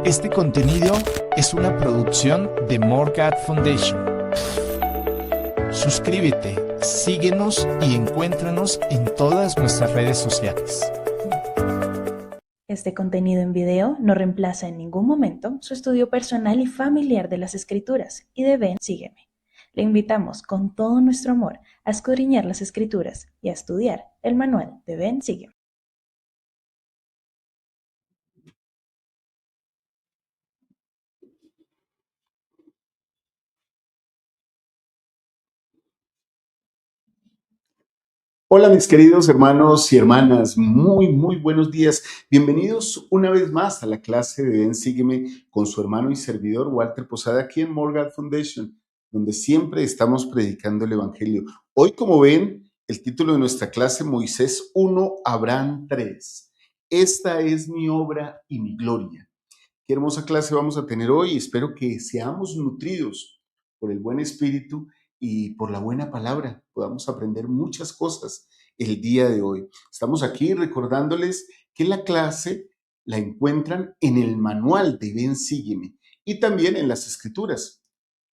Este contenido es una producción de Morgat Foundation. Suscríbete, síguenos y encuéntranos en todas nuestras redes sociales. Este contenido en video no reemplaza en ningún momento su estudio personal y familiar de las Escrituras y de Ven, sígueme. Le invitamos con todo nuestro amor a escudriñar las Escrituras y a estudiar el manual de Ven, sígueme. Hola mis queridos hermanos y hermanas, muy buenos días. Bienvenidos una vez más a la clase de Ven, sígueme con su hermano y servidor Walter Posada aquí en Morgan Foundation, donde siempre estamos predicando el Evangelio. Hoy, como ven, el título de nuestra clase, Moisés 1, Abraham 3. Esta es mi obra y mi gloria. Qué hermosa clase vamos a tener hoy. Espero que seamos nutridos por el buen espíritu y por la buena palabra. Podamos aprender muchas cosas el día de hoy. Estamos aquí recordándoles que la clase la encuentran en el manual de Ven, sígueme y también en las escrituras.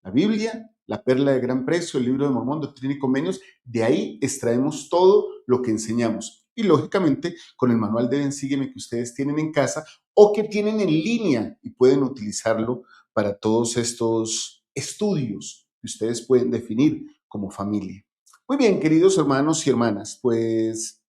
La Biblia, la perla de gran precio, el libro de Mormón, Doctrina y Convenios, de ahí extraemos todo lo que enseñamos. Y lógicamente con el manual de Ven, sígueme que ustedes tienen en casa o que tienen en línea y pueden utilizarlo para todos estos estudios que ustedes pueden definir como familia. Muy bien, queridos hermanos y hermanas, pues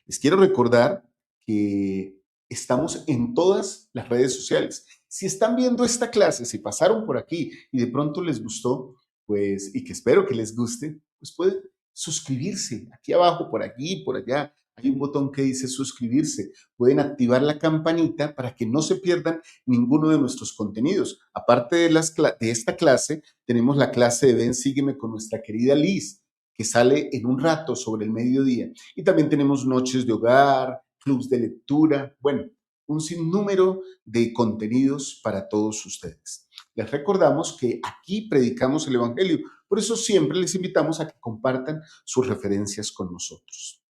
les quiero recordar que estamos en todas las redes sociales. Si están viendo esta clase, si pasaron por aquí y de pronto les gustó, pues, y que espero que les guste, pues pueden suscribirse aquí abajo, por aquí, por allá. Hay un botón que dice suscribirse. Pueden activar la campanita para que no se pierdan ninguno de nuestros contenidos. Aparte de esta clase, tenemos la clase de Ven, sígueme con nuestra querida Liz, que sale en un rato sobre el mediodía. Y también tenemos noches de hogar, clubs de lectura, bueno, un sinnúmero de contenidos para todos ustedes. Les recordamos que aquí predicamos el Evangelio, por eso siempre les invitamos a que compartan sus referencias con nosotros.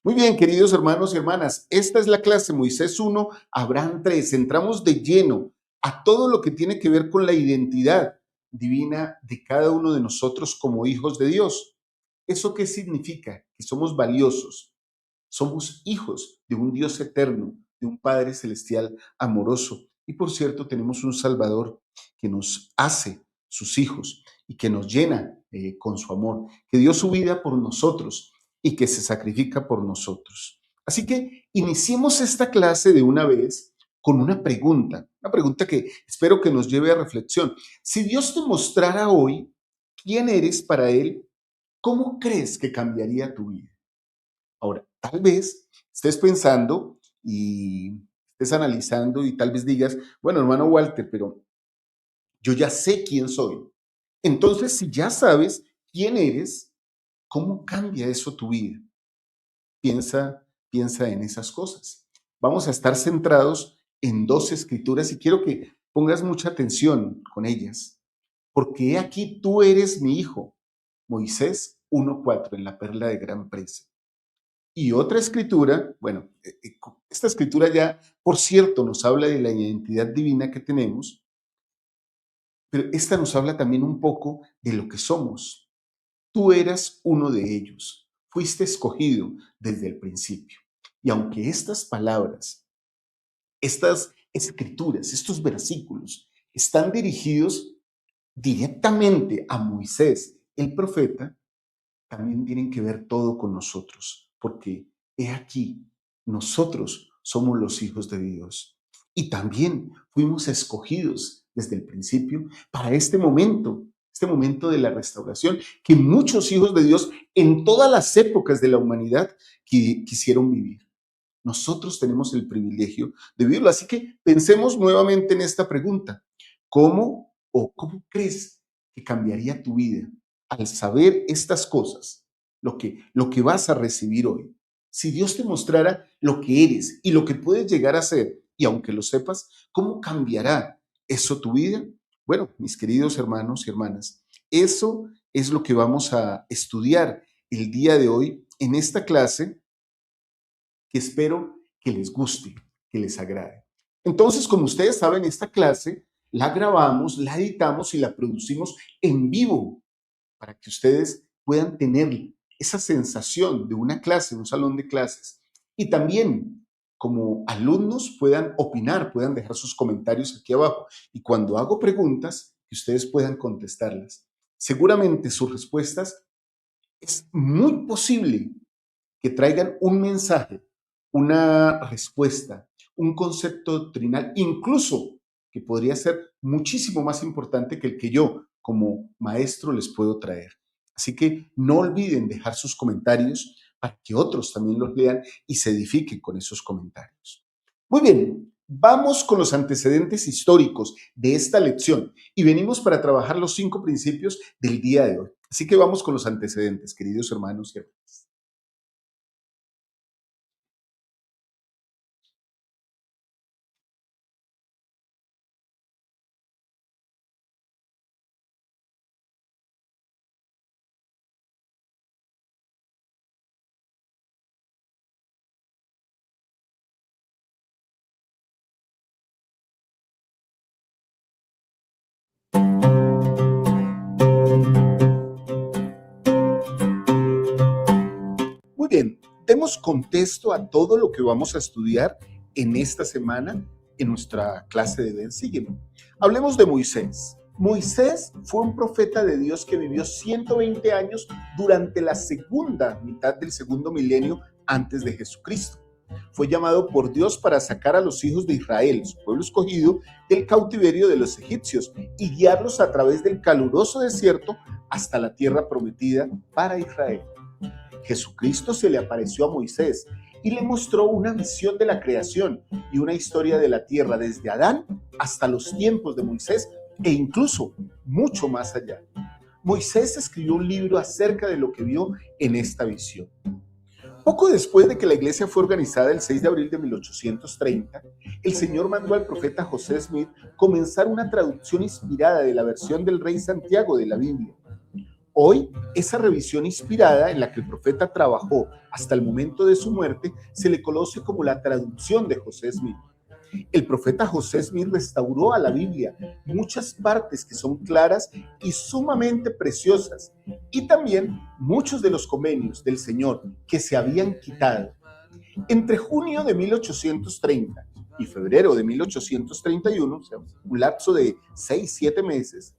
Muy bien, queridos hermanos y hermanas, esta es la clase Moisés 1, Abraham 3. Entramos de lleno a todo lo que tiene que ver con la identidad divina de cada uno de nosotros como hijos de Dios. ¿Eso qué significa? Que somos valiosos, somos hijos de un Dios eterno, de un Padre celestial amoroso. Y por cierto, tenemos un Salvador que nos hace sus hijos y que nos llena con su amor, que dio su vida por nosotros y que se sacrifica por nosotros. Así que iniciemos esta clase de una vez con una pregunta que espero que nos lleve a reflexión. Si Dios te mostrara hoy quién eres para Él, ¿cómo crees que cambiaría tu vida? Ahora, tal vez estés pensando y estés analizando y tal vez digas, bueno, hermano Walter, pero yo ya sé quién soy. Entonces, si ya sabes quién eres, ¿cómo cambia eso tu vida? Piensa en esas cosas. Vamos a estar centrados en dos escrituras y quiero que pongas mucha atención con ellas, porque he aquí tú eres mi hijo. Moisés 1:4 en la perla de gran precio. Y otra escritura, bueno, esta escritura ya, por cierto, nos habla de la identidad divina que tenemos, pero esta nos habla también un poco de lo que somos. Tú eras uno de ellos, fuiste escogido desde el principio. Y aunque estas palabras, estas escrituras, estos versículos están dirigidos directamente a Moisés, el profeta, también tienen que ver todo con nosotros, porque he aquí, nosotros somos los hijos de Dios y también fuimos escogidos desde el principio para este momento de la restauración que muchos hijos de Dios en todas las épocas de la humanidad quisieron vivir. Nosotros tenemos el privilegio de vivirlo, así que pensemos nuevamente en esta pregunta. ¿Cómo crees que cambiaría tu vida al saber estas cosas, lo que vas a recibir hoy? Si Dios te mostrara lo que eres y lo que puedes llegar a ser, y aunque lo sepas, ¿cómo cambiará eso tu vida? Bueno, mis queridos hermanos y hermanas, eso es lo que vamos a estudiar el día de hoy en esta clase que espero que les guste, que les agrade. Entonces, como ustedes saben, esta clase la grabamos, la editamos y la producimos en vivo para que ustedes puedan tener esa sensación de una clase, un salón de clases. Y también, como alumnos, puedan opinar, puedan dejar sus comentarios aquí abajo. Y cuando hago preguntas, que ustedes puedan contestarlas. Seguramente sus respuestas es muy posible que traigan un mensaje, una respuesta, un concepto doctrinal, incluso que podría ser muchísimo más importante que el que yo como maestro les puedo traer. Así que no olviden dejar sus comentarios para que otros también los lean y se edifiquen con esos comentarios. Muy bien, vamos con los antecedentes históricos de esta lección y venimos para trabajar los 5 principios del día de hoy. Así que vamos con los antecedentes, queridos hermanos y hermanas. Muy bien, demos contexto a todo lo que vamos a estudiar en esta semana en nuestra clase de Ven, Sígueme. Hablemos de Moisés. Moisés fue un profeta de Dios que vivió 120 años durante la segunda mitad del segundo milenio antes de Jesucristo. Fue llamado por Dios para sacar a los hijos de Israel, su pueblo escogido, del cautiverio de los egipcios y guiarlos a través del caluroso desierto hasta la tierra prometida para Israel. Jesucristo se le apareció a Moisés y le mostró una visión de la creación y una historia de la tierra desde Adán hasta los tiempos de Moisés e incluso mucho más allá. Moisés escribió un libro acerca de lo que vio en esta visión. Poco después de que la iglesia fue organizada el 6 de abril de 1830, el Señor mandó al profeta José Smith comenzar una traducción inspirada de la versión del rey Santiago de la Biblia. Hoy, esa revisión inspirada en la que el profeta trabajó hasta el momento de su muerte se le conoce como la traducción de José Smith. El profeta José Smith restauró a la Biblia muchas partes que son claras y sumamente preciosas, y también muchos de los convenios del Señor que se habían quitado. Entre junio de 1830 y febrero de 1831, o sea, un lapso de 6-7 meses,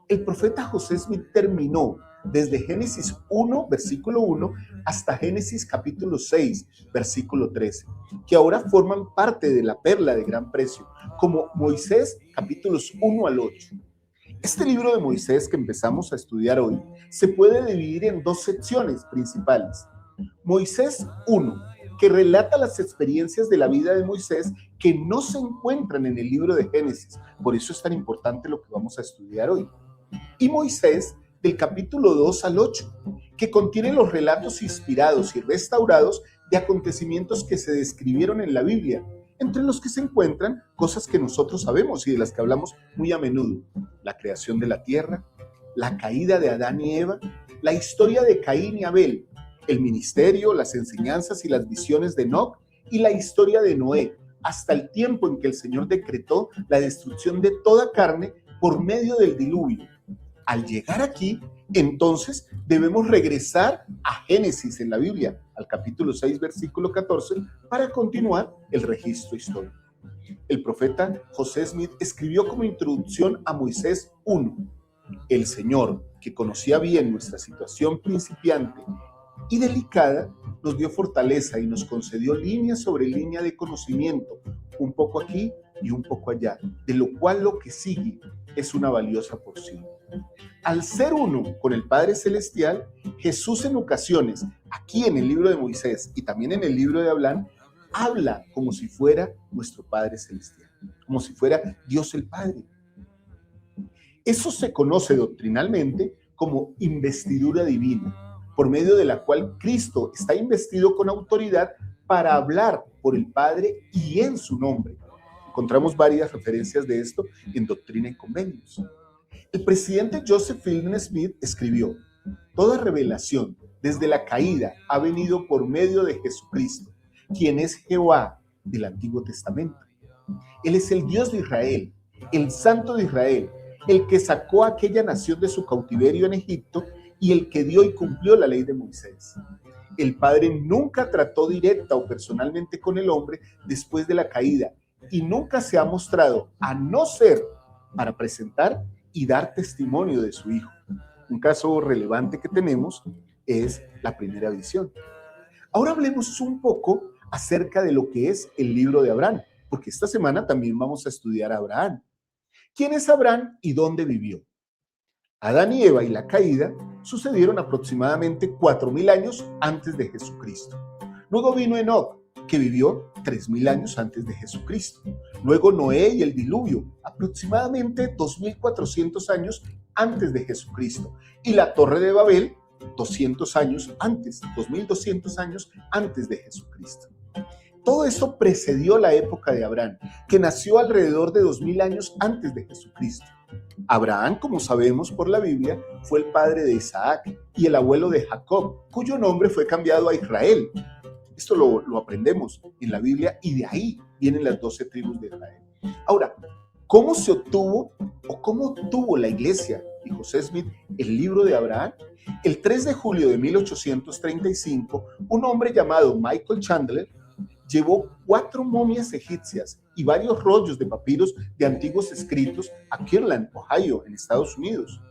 el profeta José Smith terminó desde Génesis 1, versículo 1, hasta Génesis capítulo 6, versículo 13, que ahora forman parte de la perla de gran precio, como Moisés capítulos 1 al 8. Este libro de Moisés que empezamos a estudiar hoy se puede dividir en 2 secciones principales. Moisés 1, que relata las experiencias de la vida de Moisés que no se encuentran en el libro de Génesis. Por eso es tan importante lo que vamos a estudiar hoy. Y Moisés del capítulo 2 al 8, que contiene los relatos inspirados y restaurados de acontecimientos que se describieron en la Biblia, entre los que se encuentran cosas que nosotros sabemos y de las que hablamos muy a menudo: la creación de la tierra, la caída de Adán y Eva, la historia de Caín y Abel, el ministerio, las enseñanzas y las visiones de Enoc y la historia de Noé, hasta el tiempo en que el Señor decretó la destrucción de toda carne por medio del diluvio. Al llegar aquí, entonces debemos regresar a Génesis en la Biblia, al capítulo 6, versículo 14, para continuar el registro histórico. El profeta José Smith escribió como introducción a Moisés 1. El Señor, que conocía bien nuestra situación principiante y delicada, nos dio fortaleza y nos concedió línea sobre línea de conocimiento, un poco aquí y un poco allá, de lo cual lo que sigue es una valiosa porción. Al ser uno con el Padre Celestial, Jesús en ocasiones, aquí en el libro de Moisés y también en el libro de Abraham, habla como si fuera nuestro Padre Celestial, como si fuera Dios el Padre. Eso se conoce doctrinalmente como investidura divina, por medio de la cual Cristo está investido con autoridad para hablar por el Padre y en su nombre. Encontramos varias referencias de esto en Doctrina y Convenios. El presidente Joseph Fielding Smith escribió: toda revelación desde la caída ha venido por medio de Jesucristo, quien es Jehová del Antiguo Testamento. Él es el Dios de Israel, el Santo de Israel, el que sacó a aquella nación de su cautiverio en Egipto y el que dio y cumplió la ley de Moisés. El Padre nunca trató directa o personalmente con el hombre después de la caída y nunca se ha mostrado, a no ser para presentar y dar testimonio de su Hijo. Un caso relevante que tenemos es la primera visión. Ahora hablemos un poco acerca de lo que es el libro de Abraham, porque esta semana también vamos a estudiar a Abraham. ¿Quién es Abraham y dónde vivió? Adán y Eva y la caída sucedieron aproximadamente 4000 años antes de Jesucristo. Luego vino Enoc, que vivió 3000 años antes de Jesucristo. Luego Noé y el diluvio, aproximadamente 2400 años antes de Jesucristo. Y la Torre de Babel, 200 años antes, 2200 años antes de Jesucristo. Todo esto precedió la época de Abraham, que nació alrededor de 2000 años antes de Jesucristo. Abraham, como sabemos por la Biblia, fue el padre de Isaac y el abuelo de Jacob, cuyo nombre fue cambiado a Israel. Esto lo aprendemos en la Biblia y de ahí vienen las 12 tribus de Israel. Ahora, ¿cómo se obtuvo o cómo obtuvo la iglesia y José Smith el libro de Abraham? El 3 de julio de 1835, un hombre llamado Michael Chandler llevó 4 momias egipcias y varios rollos de papiros de antiguos escritos a Kirtland, Ohio, en Estados Unidos.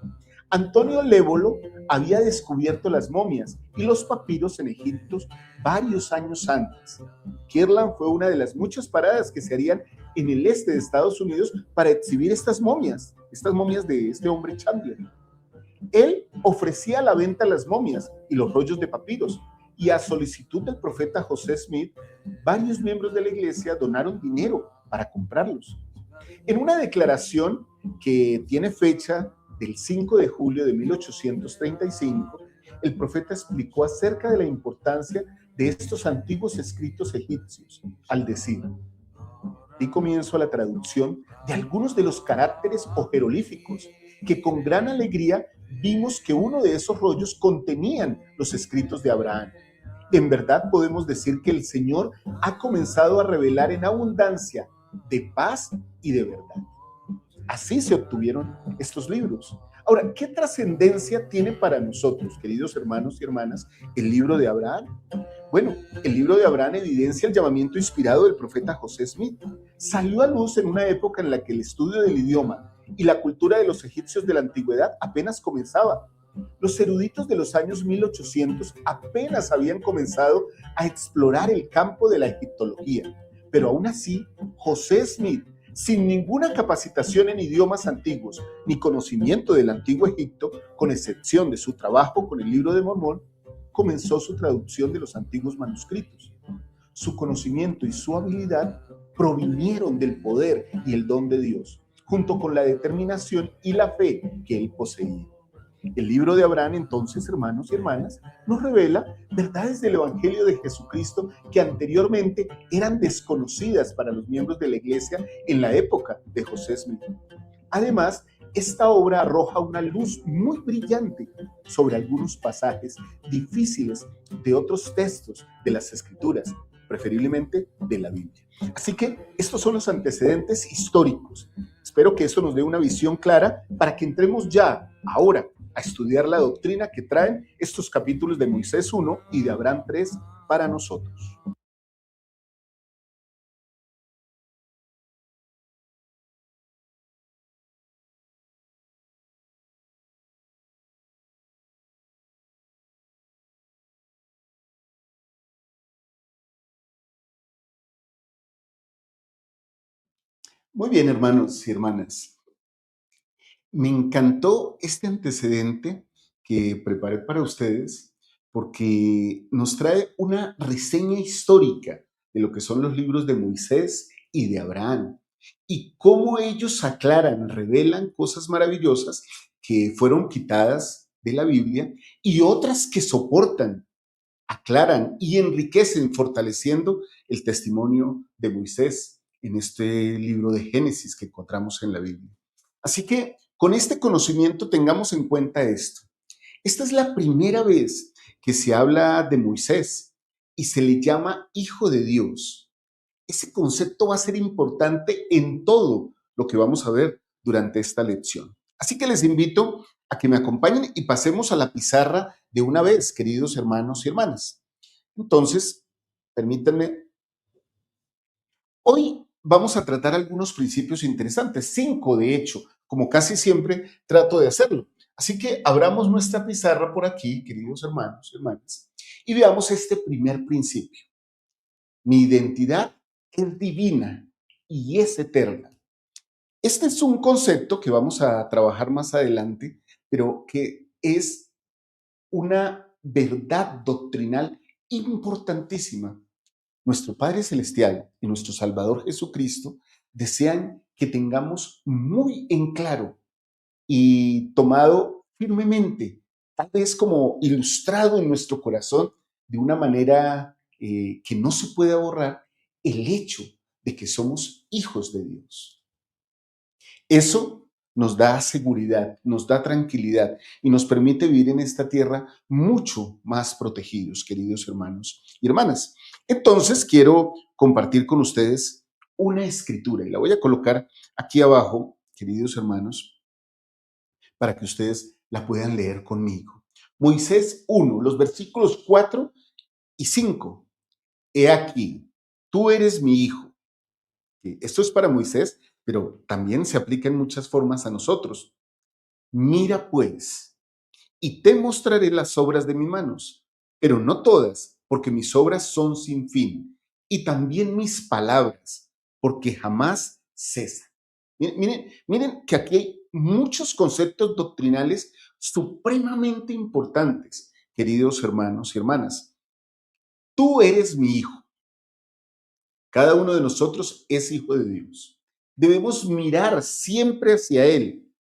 Antonio Lévolo había descubierto las momias y los papiros en Egipto varios años antes. Kirtland fue una de las muchas paradas que se harían en el este de Estados Unidos para exhibir estas momias de este hombre Chandler. Él ofrecía a la venta las momias y los rollos de papiros, y a solicitud del profeta José Smith, varios miembros de la iglesia donaron dinero para comprarlos. En una declaración que tiene fecha del 5 de julio de 1835, el profeta explicó acerca de la importancia de estos antiguos escritos egipcios, al decir: di comienzo a la traducción de algunos de los caracteres o jeroglíficos que con gran alegría vimos que uno de esos rollos contenían los escritos de Abraham. En verdad podemos decir que el Señor ha comenzado a revelar en abundancia de paz y de verdad. Así se obtuvieron estos libros. Ahora, ¿qué trascendencia tiene para nosotros, queridos hermanos y hermanas, el libro de Abraham? Bueno, el libro de Abraham evidencia el llamamiento inspirado del profeta José Smith. Salió a luz en una época en la que el estudio del idioma y la cultura de los egipcios de la antigüedad apenas comenzaba. Los eruditos de los años 1800 apenas habían comenzado a explorar el campo de la egiptología, pero aún así, José Smith, sin ninguna capacitación en idiomas antiguos ni conocimiento del antiguo Egipto, con excepción de su trabajo con el libro de Mormón, comenzó su traducción de los antiguos manuscritos. Su conocimiento y su habilidad provinieron del poder y el don de Dios, junto con la determinación y la fe que él poseía. El libro de Abraham, entonces, hermanos y hermanas, nos revela verdades del Evangelio de Jesucristo que anteriormente eran desconocidas para los miembros de la iglesia en la época de José Smith. Además, esta obra arroja una luz muy brillante sobre algunos pasajes difíciles de otros textos de las Escrituras, preferiblemente de la Biblia. Así que estos son los antecedentes históricos. Espero que esto nos dé una visión clara para que entremos ya, ahora, a estudiar la doctrina que traen estos capítulos de Moisés 1 y de Abraham 3 para nosotros. Muy bien, hermanos y hermanas. Me encantó este antecedente que preparé para ustedes porque nos trae una reseña histórica de lo que son los libros de Moisés y de Abraham y cómo ellos aclaran, revelan cosas maravillosas que fueron quitadas de la Biblia y otras que soportan, aclaran y enriquecen, fortaleciendo el testimonio de Moisés en este libro de Génesis que encontramos en la Biblia. Así que con este conocimiento tengamos en cuenta esto. Esta es la primera vez que se habla de Moisés y se le llama Hijo de Dios. Ese concepto va a ser importante en todo lo que vamos a ver durante esta lección. Así que les invito a que me acompañen y pasemos a la pizarra de una vez, queridos hermanos y hermanas. Entonces, permítanme, hoy vamos a tratar algunos principios interesantes, 5 de hecho, como casi siempre trato de hacerlo. Así que abramos nuestra pizarra por aquí, queridos hermanos y hermanas, y veamos este primer principio. Mi identidad es divina y es eterna. Este es un concepto que vamos a trabajar más adelante, pero que es una verdad doctrinal importantísima. Nuestro Padre Celestial y nuestro Salvador Jesucristo desean que tengamos muy en claro y tomado firmemente, tal vez como ilustrado en nuestro corazón de una manera que no se pueda borrar, el hecho de que somos hijos de Dios. Eso nos da seguridad, nos da tranquilidad y nos permite vivir en esta tierra mucho más protegidos, queridos hermanos y hermanas. Entonces, quiero compartir con ustedes una escritura y la voy a colocar aquí abajo, queridos hermanos, para que ustedes la puedan leer conmigo. Moisés 1, los versículos 4 y 5. He aquí, tú eres mi hijo. Esto es para Moisés, pero también se aplica en muchas formas a nosotros. Mira pues, y te mostraré las obras de mis manos, pero no todas, porque mis obras son sin fin, y también mis palabras, porque jamás cesan. Miren que aquí hay muchos conceptos doctrinales supremamente importantes, queridos hermanos y hermanas. Tú eres mi hijo. Cada uno de nosotros es hijo de Dios. Debemos mirar siempre hacia Él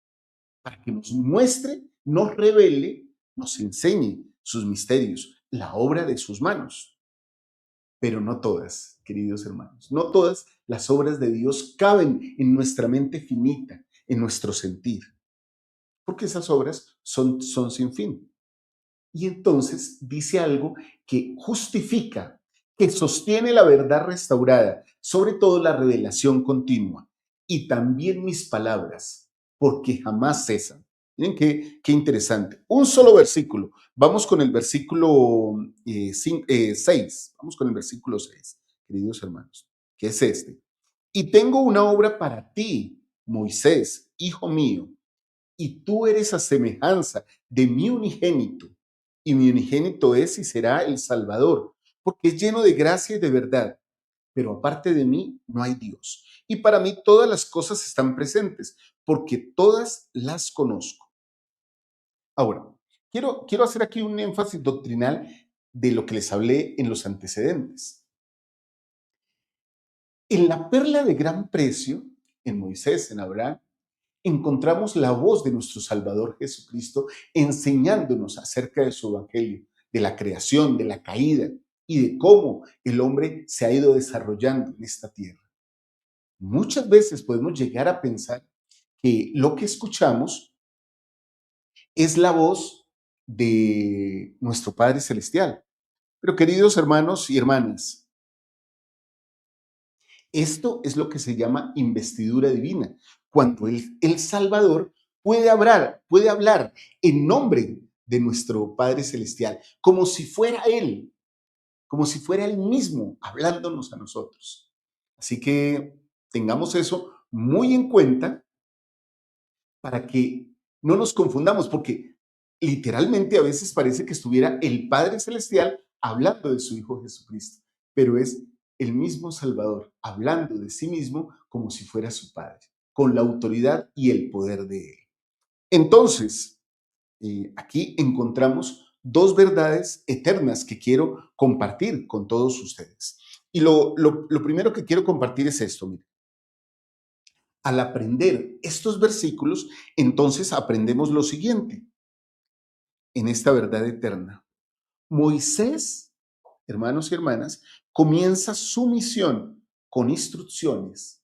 para que nos muestre, nos revele, nos enseñe sus misterios, la obra de sus manos. Pero no todas, queridos hermanos, no todas las obras de Dios caben en nuestra mente finita, en nuestro sentir, porque esas obras son sin fin. Y entonces dice algo que justifica, que sostiene la verdad restaurada, sobre todo la revelación continua, y también mis palabras, porque jamás cesan. Miren qué interesante. Un solo versículo. Vamos con el versículo 6. Vamos con el versículo 6, queridos hermanos, que es este. Y tengo una obra para ti, Moisés, hijo mío, y tú eres a semejanza de mi unigénito, y mi unigénito es y será el Salvador, porque es lleno de gracia y de verdad, pero aparte de mí no hay Dios. Y para mí todas las cosas están presentes, porque todas las conozco. Ahora, quiero hacer aquí un énfasis doctrinal de lo que les hablé en los antecedentes. En la perla de gran precio, en Moisés, en Abraham, encontramos la voz de nuestro Salvador Jesucristo enseñándonos acerca de su evangelio, de la creación, de la caída y de cómo el hombre se ha ido desarrollando en esta tierra. Muchas veces podemos llegar a pensar que lo que escuchamos es la voz de nuestro Padre Celestial. Pero queridos hermanos y hermanas, esto es lo que se llama investidura divina, cuando el Salvador puede hablar en nombre de nuestro Padre Celestial, como si fuera Él mismo hablándonos a nosotros. Así que tengamos eso muy en cuenta para que no nos confundamos, porque literalmente a veces parece que estuviera el Padre Celestial hablando de su Hijo Jesucristo, pero es el mismo Salvador hablando de sí mismo como si fuera su Padre, con la autoridad y el poder de Él. Entonces, aquí encontramos dos verdades eternas que quiero compartir con todos ustedes. Y lo primero que quiero compartir es esto, miren. Al aprender estos versículos, entonces aprendemos lo siguiente en esta verdad eterna. Moisés, hermanos y hermanas, comienza su misión con instrucciones,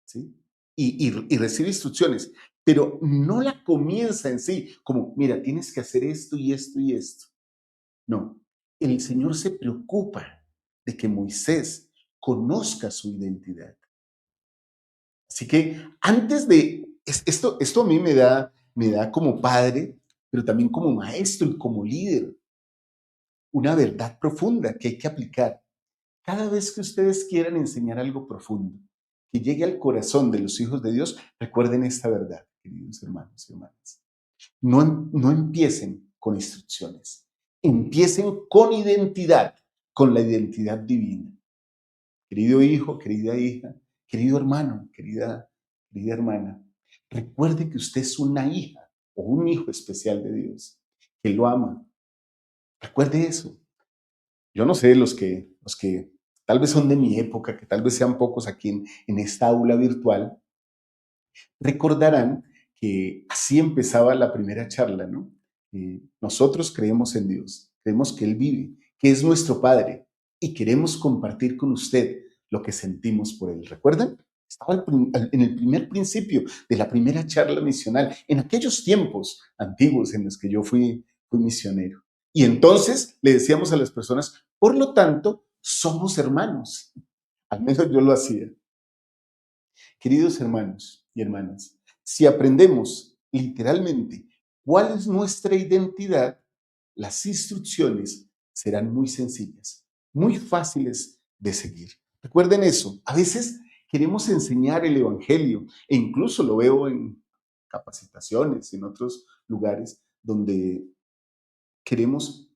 ¿sí? Y recibe instrucciones, pero no la comienza en sí, como, mira, tienes que hacer esto y esto y esto. No, el Señor se preocupa de que Moisés conozca su identidad. Así que antes de esto a mí me da como padre, pero también como maestro y como líder, una verdad profunda que hay que aplicar. Cada vez que ustedes quieran enseñar algo profundo, que llegue al corazón de los hijos de Dios, recuerden esta verdad, queridos hermanos y hermanas. No empiecen con instrucciones, empiecen con identidad, con la identidad divina. Querido hijo, querida hija, querido hermano, querida hermana, recuerde que usted es una hija o un hijo especial de Dios, que lo ama. Recuerde eso. Yo no sé, los que tal vez son de mi época, que tal vez sean pocos aquí en esta aula virtual, recordarán que así empezaba la primera charla, ¿no? Nosotros creemos en Dios, creemos que Él vive, que es nuestro Padre y queremos compartir con usted lo que sentimos por Él. ¿Recuerdan? Estaba en el primer principio de la primera charla misional, en aquellos tiempos antiguos en los que yo fui misionero. Y entonces le decíamos a las personas, por lo tanto, somos hermanos. Al menos yo lo hacía. Queridos hermanos y hermanas, si aprendemos literalmente cuál es nuestra identidad, las instrucciones serán muy sencillas, muy fáciles de seguir. Recuerden eso, a veces queremos enseñar el Evangelio e incluso lo veo en capacitaciones, en otros lugares donde queremos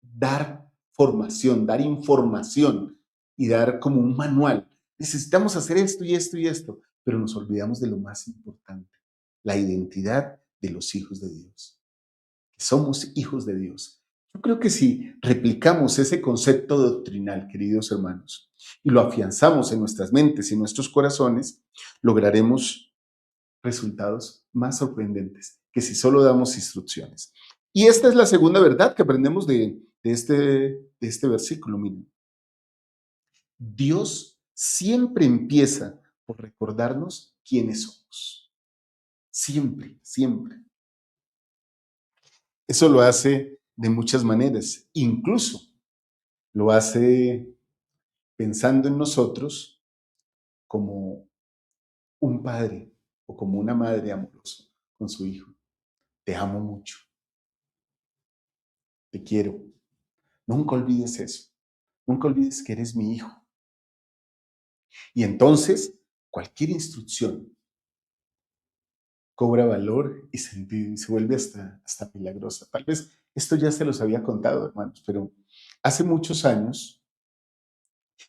dar formación, dar información y dar como un manual. Necesitamos hacer esto y esto y esto, pero nos olvidamos de lo más importante, la identidad de los hijos de Dios. Somos hijos de Dios. Yo creo que si replicamos ese concepto doctrinal, queridos hermanos, y lo afianzamos en nuestras mentes y nuestros corazones, lograremos resultados más sorprendentes que si solo damos instrucciones. Y esta es la segunda verdad que aprendemos de este versículo. Miren, Dios siempre empieza por recordarnos quiénes somos. Siempre, siempre. Eso lo hace de muchas maneras. Incluso lo hace pensando en nosotros como un padre o como una madre amorosa con su hijo. Te amo mucho. Te quiero. Nunca olvides eso. Nunca olvides que eres mi hijo. Y entonces, cualquier instrucción cobra valor y sentido y se vuelve hasta milagrosa. Tal vez esto ya se los había contado, hermanos, pero hace muchos años,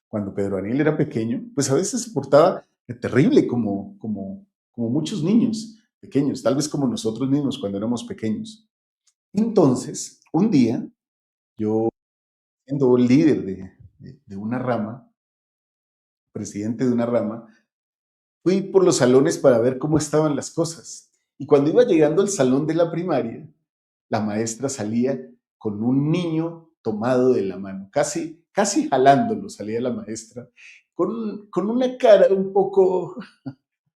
cuando Pedro Daniel era pequeño, pues a veces se portaba terrible como muchos niños pequeños, tal vez como nosotros mismos cuando éramos pequeños. Entonces, un día, yo siendo líder de una rama, presidente de una rama, fui por los salones para ver cómo estaban las cosas. Y cuando iba llegando al salón de la primaria, la maestra salía con un niño tomado de la mano, casi jalándolo salía la maestra, con una cara un poco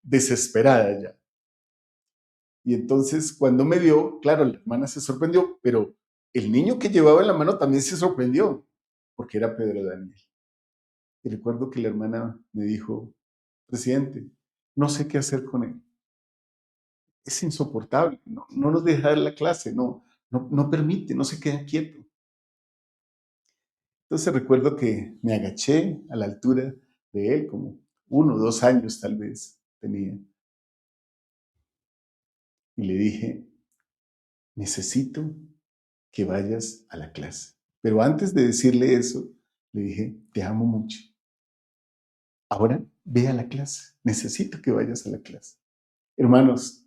desesperada ya. Y entonces cuando me vio, claro, la hermana se sorprendió, pero el niño que llevaba en la mano también se sorprendió, porque era Pedro Daniel. Y recuerdo que la hermana me dijo, presidente, no sé qué hacer con él. Es insoportable, no nos deja dar la clase, no permite, no se queda quieto. Entonces recuerdo que me agaché a la altura de él, como 1 o 2 años tal vez tenía, y le dije, necesito que vayas a la clase. Pero antes de decirle eso, le dije, te amo mucho. Ahora ve a la clase, necesito que vayas a la clase. Hermanos,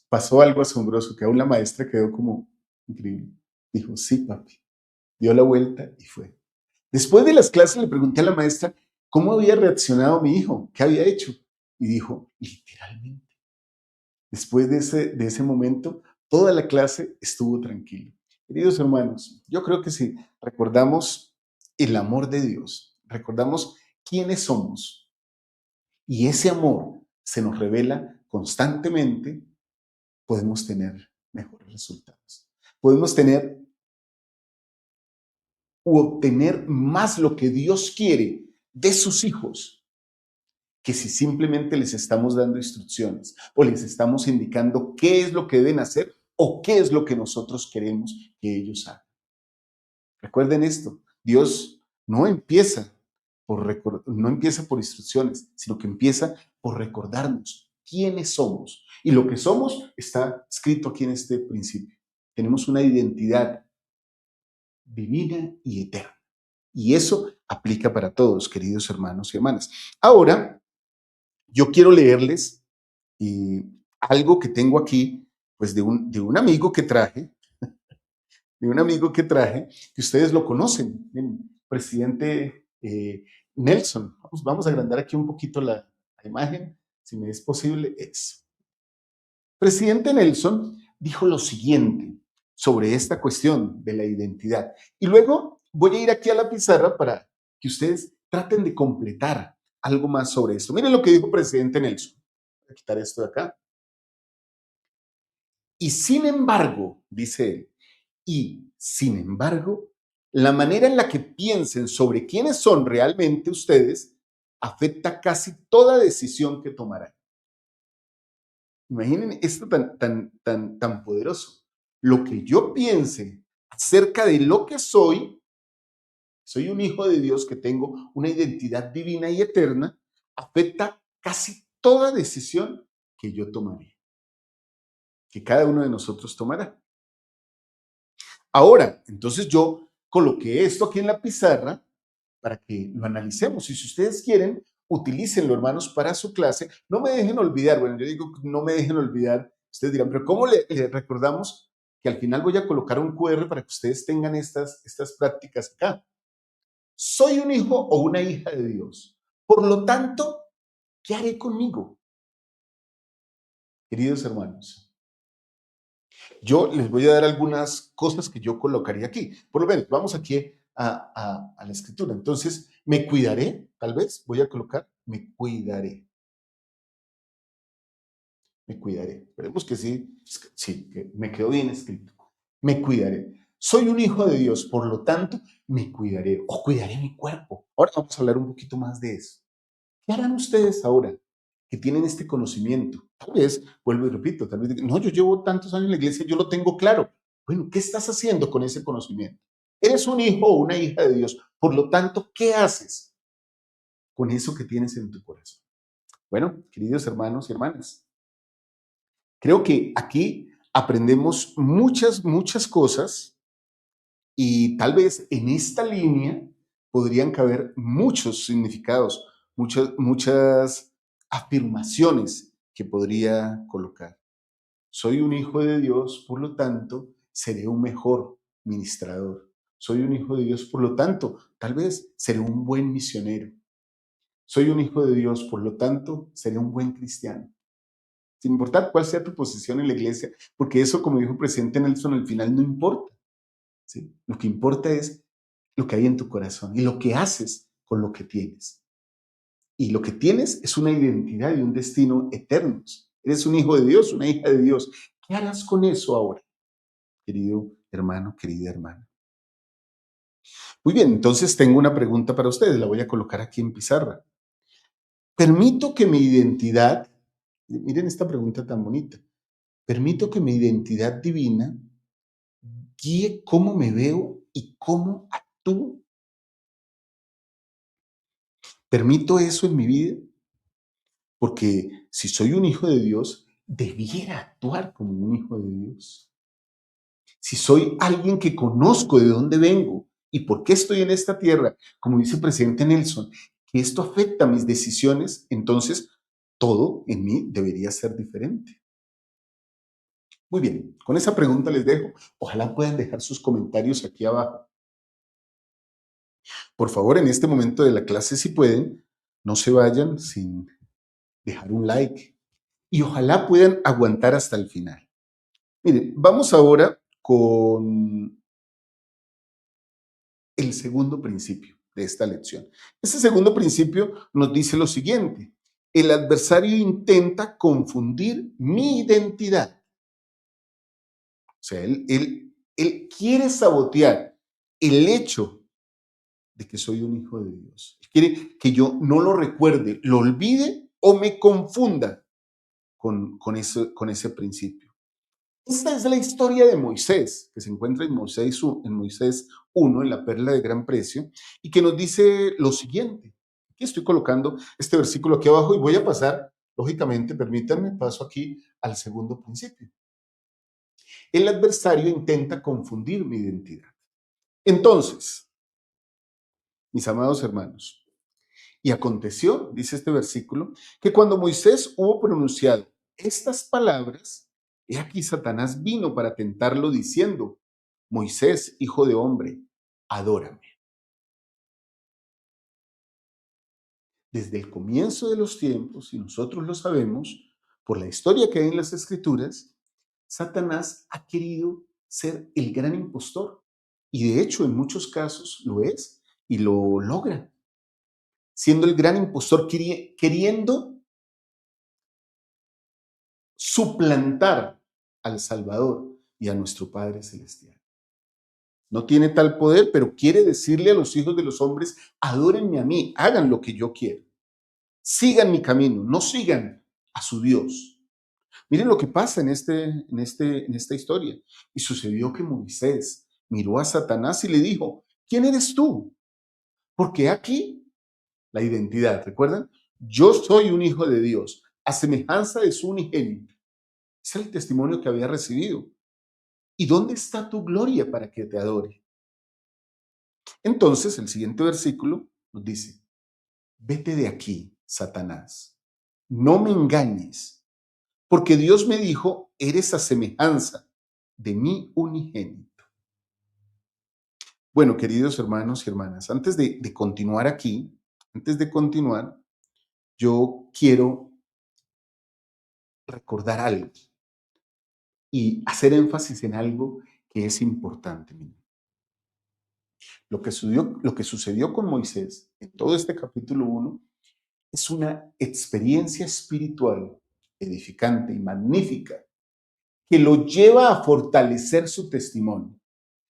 pasó algo asombroso, que aún la maestra quedó como increíble. Dijo, sí, papi. Dio la vuelta y fue. Después de las clases le pregunté a la maestra cómo había reaccionado mi hijo, qué había hecho. Y dijo, literalmente. Después de ese momento, toda la clase estuvo tranquila. Queridos hermanos, yo creo que si recordamos el amor de Dios, recordamos quiénes somos, y ese amor se nos revela constantemente, podemos tener mejores resultados. Podemos tener u obtener más lo que Dios quiere de sus hijos que si simplemente les estamos dando instrucciones o les estamos indicando qué es lo que deben hacer o qué es lo que nosotros queremos que ellos hagan. Recuerden esto, Dios no empieza no empieza por instrucciones, sino que empieza por recordarnos quiénes somos. Y lo que somos está escrito aquí en este principio. Tenemos una identidad divina y eterna. Y eso aplica para todos, queridos hermanos y hermanas. Ahora, yo quiero leerles algo que tengo aquí, pues de un amigo que traje, que ustedes lo conocen, el presidente Nelson. Vamos a agrandar aquí un poquito la imagen, si me es posible. Presidente Nelson dijo lo siguiente sobre esta cuestión de la identidad. Y luego voy a ir aquí a la pizarra para que ustedes traten de completar algo más sobre esto. Miren lo que dijo presidente Nelson. Voy a quitar esto de acá. Y sin embargo, dice él, y sin embargo, la manera en la que piensen sobre quiénes son realmente ustedes afecta casi toda decisión que tomarán. Imaginen esto tan poderoso. Lo que yo piense acerca de lo que soy un hijo de Dios que tengo una identidad divina y eterna, afecta casi toda decisión que yo tomaré, que cada uno de nosotros tomará. Ahora, entonces yo coloqué esto aquí en la pizarra para que lo analicemos. Y si ustedes quieren, utilícenlo, hermanos, para su clase. No me dejen olvidar, bueno, yo digo no me dejen olvidar. Ustedes dirán, pero ¿cómo le recordamos que al final voy a colocar un QR para que ustedes tengan estas prácticas acá? Soy un hijo o una hija de Dios. Por lo tanto, ¿qué haré conmigo? Queridos hermanos, yo les voy a dar algunas cosas que yo colocaría aquí. Por lo menos, vamos aquí a la escritura. Entonces, me cuidaré, tal vez, voy a colocar, me cuidaré. Me cuidaré. Esperemos que sí, que me quedó bien escrito. Me cuidaré. Soy un hijo de Dios, por lo tanto, me cuidaré o cuidaré mi cuerpo. Ahora vamos a hablar un poquito más de eso. ¿Qué harán ustedes ahora que tienen este conocimiento? Tal vez, vuelvo y repito, tal vez digan, no, yo llevo tantos años en la iglesia, yo lo tengo claro. Bueno, ¿qué estás haciendo con ese conocimiento? Eres un hijo o una hija de Dios. Por lo tanto, ¿qué haces con eso que tienes en tu corazón? Bueno, queridos hermanos y hermanas, creo que aquí aprendemos muchas cosas y tal vez en esta línea podrían caber muchos significados, muchas afirmaciones que podría colocar. Soy un hijo de Dios, por lo tanto, seré un mejor ministrador. Soy un hijo de Dios, por lo tanto, tal vez seré un buen misionero. Soy un hijo de Dios, por lo tanto, seré un buen cristiano. Sin importar cuál sea tu posición en la iglesia, porque eso, como dijo el presidente Nelson, al final no importa. ¿Sí? Lo que importa es lo que hay en tu corazón y lo que haces con lo que tienes. Y lo que tienes es una identidad y un destino eternos. Eres un hijo de Dios, una hija de Dios. ¿Qué harás con eso ahora, querido hermano, querida hermana? Muy bien, entonces tengo una pregunta para ustedes. La voy a colocar aquí en pizarra. Permito que mi identidad, miren esta pregunta tan bonita, permito que mi identidad divina guíe cómo me veo y cómo actúo. ¿Permito eso en mi vida? Porque si soy un hijo de Dios, debiera actuar como un hijo de Dios. Si soy alguien que conozco de dónde vengo y por qué estoy en esta tierra, como dice el presidente Nelson, que esto afecta mis decisiones, entonces todo en mí debería ser diferente. Muy bien, con esa pregunta les dejo. Ojalá puedan dejar sus comentarios aquí abajo. Por favor, en este momento de la clase, si pueden, no se vayan sin dejar un like y ojalá puedan aguantar hasta el final. Miren, vamos ahora con el segundo principio de esta lección. Este segundo principio nos dice lo siguiente: el adversario intenta confundir mi identidad. O sea, él quiere sabotear el hecho de que soy un hijo de Dios. Él Quiere que yo no lo recuerde, lo olvide o me confunda con ese principio. Esta es la historia de Moisés, que se encuentra en Moisés 1, en la perla de gran precio, y que nos dice lo siguiente. Aquí estoy colocando este versículo aquí abajo y voy a pasar, lógicamente, permítanme, paso aquí al segundo principio. El adversario intenta confundir mi identidad. Entonces, mis amados hermanos, y aconteció, dice este versículo, que cuando Moisés hubo pronunciado estas palabras, he aquí Satanás vino para tentarlo diciendo, Moisés, hijo de hombre, adórame. Desde el comienzo de los tiempos, y nosotros lo sabemos, por la historia que hay en las Escrituras, Satanás ha querido ser el gran impostor. Y de hecho, en muchos casos lo es y lo logra. Siendo el gran impostor, queriendo suplantar al Salvador y a nuestro Padre Celestial. No tiene tal poder, pero quiere decirle a los hijos de los hombres, adórenme a mí, hagan lo que yo quiero. Sigan mi camino, no sigan a su Dios. Miren lo que pasa en esta historia. Y sucedió que Moisés miró a Satanás y le dijo, ¿quién eres tú? Porque aquí la identidad, ¿recuerdan? Yo soy un hijo de Dios, a semejanza de su unigénito. Ese es el testimonio que había recibido. ¿Y dónde está tu gloria para que te adore? Entonces, el siguiente versículo nos dice, vete de aquí, Satanás, no me engañes, porque Dios me dijo, eres a semejanza de mi unigénito. Bueno, queridos hermanos y hermanas, antes de continuar aquí, yo quiero recordar algo y hacer énfasis en algo que es importante. Miren. Lo que sucedió con Moisés en todo este capítulo 1 es una experiencia espiritual edificante y magnífica que lo lleva a fortalecer su testimonio.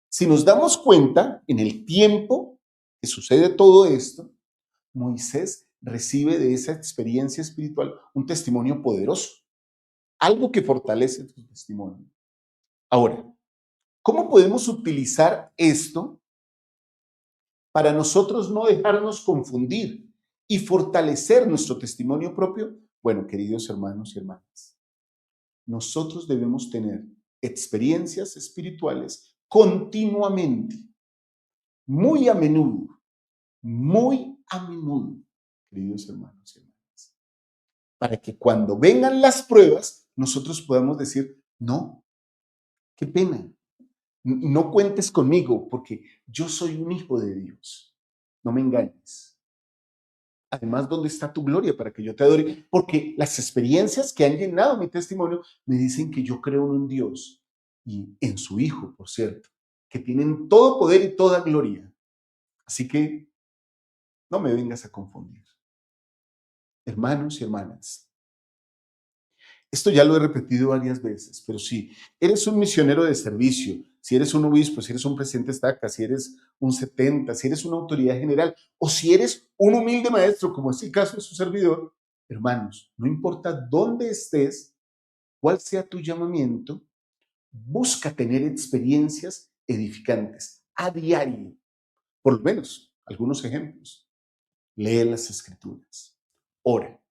Si nos damos cuenta, en el tiempo que sucede todo esto, Moisés recibe de esa experiencia espiritual un testimonio poderoso, algo que fortalece su testimonio. Ahora, ¿cómo podemos utilizar esto para nosotros no dejarnos confundir y fortalecer nuestro testimonio propio? Bueno, queridos hermanos y hermanas, nosotros debemos tener experiencias espirituales continuamente, muy a menudo, queridos hermanos y hermanas, para que cuando vengan las pruebas, nosotros podamos decir, no, qué pena, no cuentes conmigo porque yo soy un hijo de Dios, no me engañes. Además, ¿dónde está tu gloria para que yo te adore? Porque las experiencias que han llenado mi testimonio me dicen que yo creo en un Dios y en su Hijo, por cierto, que tienen todo poder y toda gloria. Así que no me vengas a confundir. Hermanos y hermanas, esto ya lo he repetido varias veces, pero si eres un misionero de servicio, si eres un obispo, si eres un presidente estaca, si eres un 70, si eres una autoridad general o si eres un humilde maestro, como es el caso de su servidor, hermanos, no importa dónde estés, cuál sea tu llamamiento, busca tener experiencias edificantes a diario. Por lo menos, algunos ejemplos. Lee las Escrituras, ora.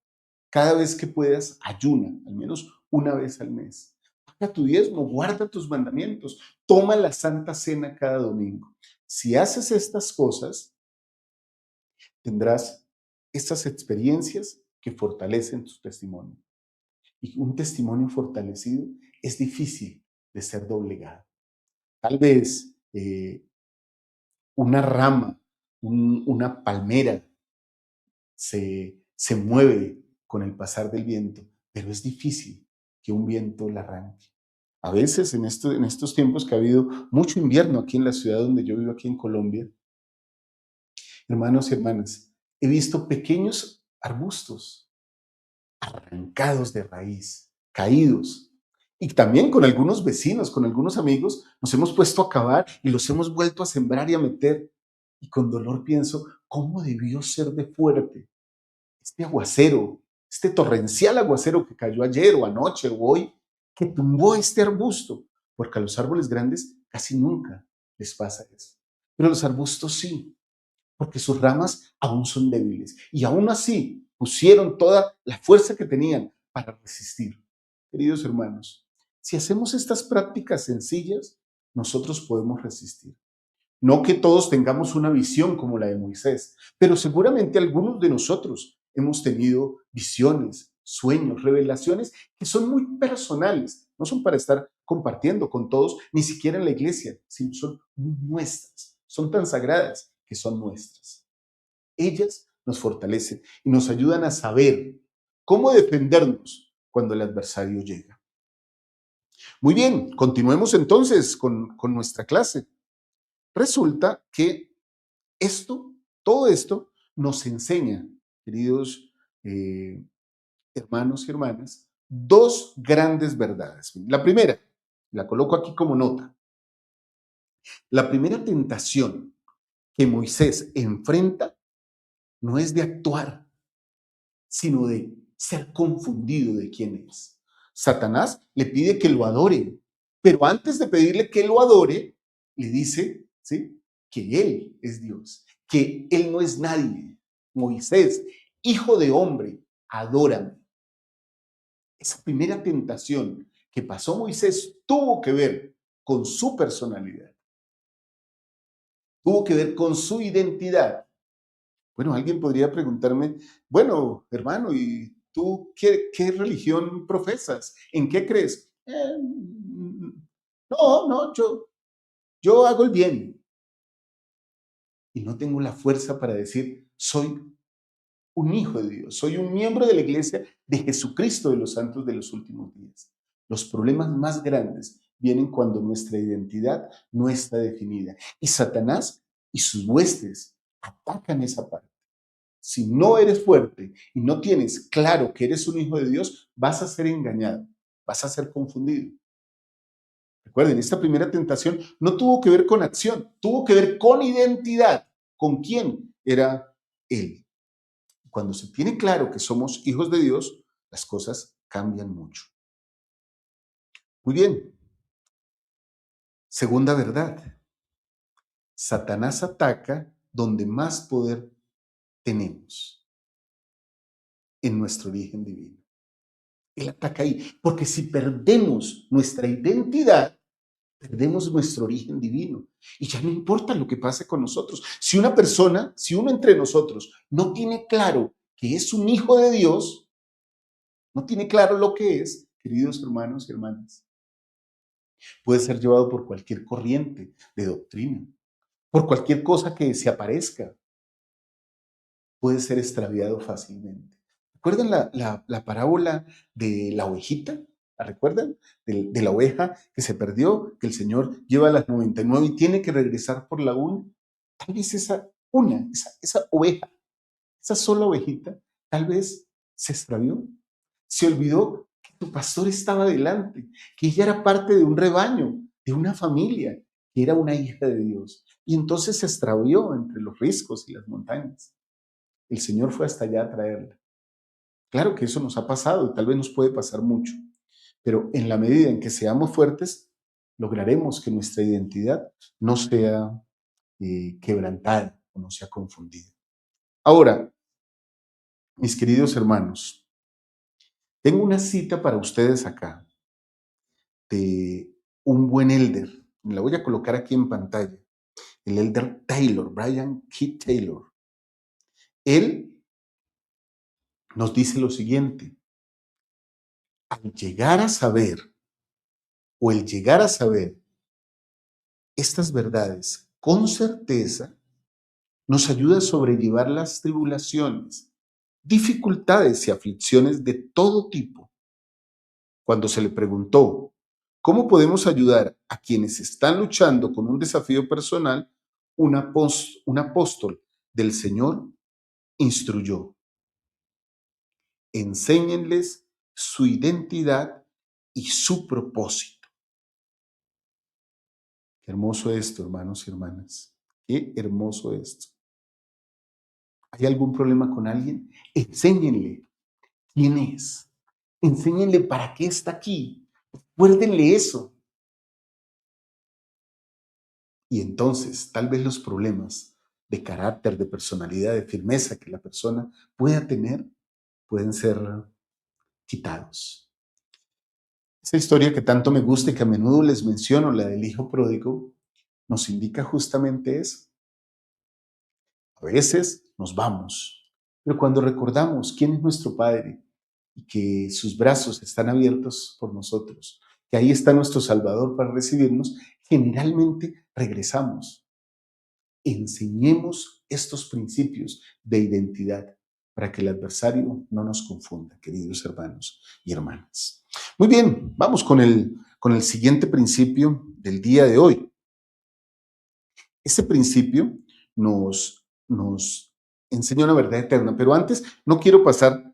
Cada vez que puedas, ayuna, al menos una vez al mes. Paga tu diezmo, guarda tus mandamientos, toma la Santa Cena cada domingo. Si haces estas cosas, tendrás estas experiencias que fortalecen tu testimonio. Y un testimonio fortalecido es difícil de ser doblegado. Tal vez una rama, una palmera se mueve con el pasar del viento, pero es difícil que un viento la arranque. A veces en estos tiempos que ha habido mucho invierno aquí en la ciudad donde yo vivo, aquí en Colombia, hermanos y hermanas, he visto pequeños arbustos arrancados de raíz, caídos. Y también con algunos vecinos, con algunos amigos, nos hemos puesto a cavar y los hemos vuelto a sembrar y a meter. y con dolor pienso, ¿cómo debió ser de fuerte este aguacero, este torrencial aguacero que cayó ayer o anoche o hoy, que tumbó este arbusto? Porque a los árboles grandes casi nunca les pasa eso. Pero a los arbustos sí, porque sus ramas aún son débiles. Y aún así pusieron toda la fuerza que tenían para resistir. Queridos hermanos, si hacemos estas prácticas sencillas, nosotros podemos resistir. No que todos tengamos una visión como la de Moisés, pero seguramente algunos de nosotros hemos tenido visiones, sueños, revelaciones que son muy personales, no son para estar compartiendo con todos, ni siquiera en la iglesia, sino son muy nuestras, son tan sagradas que son nuestras. Ellas nos fortalecen y nos ayudan a saber cómo defendernos cuando el adversario llega. Muy bien, continuemos entonces con nuestra clase. Resulta que todo esto nos enseña, queridos hermanos y hermanas, dos grandes verdades. La primera, la coloco aquí como nota. La primera tentación que Moisés enfrenta no es de actuar, sino de ser confundido de quién es. Satanás le pide que lo adore, pero antes de pedirle que lo adore, le dice, ¿sí?, que él es Dios, que él no es nadie. Moisés, hijo de hombre, adórame. Esa primera tentación que pasó Moisés tuvo que ver con su personalidad, tuvo que ver con su identidad. Bueno, alguien podría preguntarme, bueno, hermano, ¿y tú qué religión profesas? ¿En qué crees? No, yo hago el bien y no tengo la fuerza para decir, soy un hijo de Dios, soy un miembro de la iglesia de Jesucristo de los santos de los últimos días. Los problemas más grandes vienen cuando nuestra identidad no está definida y Satanás y sus huestes atacan esa parte. Si no eres fuerte y no tienes claro que eres un hijo de Dios, vas a ser engañado, vas a ser confundido. Recuerden, esta primera tentación no tuvo que ver con acción, tuvo que ver con identidad, con quién era él. Cuando se tiene claro que somos hijos de Dios, las cosas cambian mucho. Muy bien. Segunda verdad. Satanás ataca donde más poder tenemos, en nuestro origen divino. Él ataca ahí, porque si perdemos nuestra identidad, perdemos nuestro origen divino. Y ya no importa lo que pase con nosotros. Si una persona, si uno entre nosotros no tiene claro que es un hijo de Dios, no tiene claro lo que es, queridos hermanos y hermanas, puede ser llevado por cualquier corriente de doctrina, por cualquier cosa que se aparezca, puede ser extraviado fácilmente. ¿Recuerdan la parábola de la ovejita? ¿La recuerdan? De la oveja que se perdió, que el Señor lleva a las 99 y tiene que regresar por la una. Tal vez esa oveja, esa sola ovejita, tal vez se extravió. Se olvidó que tu pastor estaba delante, que ella era parte de un rebaño, de una familia, que era una hija de Dios. Y entonces se extravió entre los riscos y las montañas. El Señor fue hasta allá a traerla. Claro que eso nos ha pasado y tal vez nos puede pasar mucho, pero en la medida en que seamos fuertes, lograremos que nuestra identidad no sea quebrantada o no sea confundida. Ahora, mis queridos hermanos, tengo una cita para ustedes acá de un buen elder. Me la voy a colocar aquí en pantalla. El elder Taylor, Brian Keith Taylor. Él nos dice lo siguiente: al llegar a saber o el llegar a saber estas verdades con certeza nos ayuda a sobrellevar las tribulaciones, dificultades y aflicciones de todo tipo. Cuando se le preguntó cómo podemos ayudar a quienes están luchando con un desafío personal, un apóstol del Señor instruyó: enséñenles su identidad y su propósito. Qué hermoso esto, hermanos y hermanas. Qué hermoso esto. ¿Hay algún problema con alguien? Enséñenle quién es. Enséñenle para qué está aquí. Recuérdenle eso. Y entonces, tal vez los problemas de carácter, de personalidad, de firmeza que la persona pueda tener, pueden ser quitados. Esa historia que tanto me gusta y que a menudo les menciono, la del hijo pródigo, nos indica justamente eso. A veces nos vamos, pero cuando recordamos quién es nuestro Padre y que sus brazos están abiertos por nosotros, que ahí está nuestro Salvador para recibirnos, generalmente regresamos. Enseñemos estos principios de identidad para que el adversario no nos confunda, queridos hermanos y hermanas. Muy bien, vamos con el siguiente principio del día de hoy. Este principio nos enseña una verdad eterna, pero antes no quiero pasar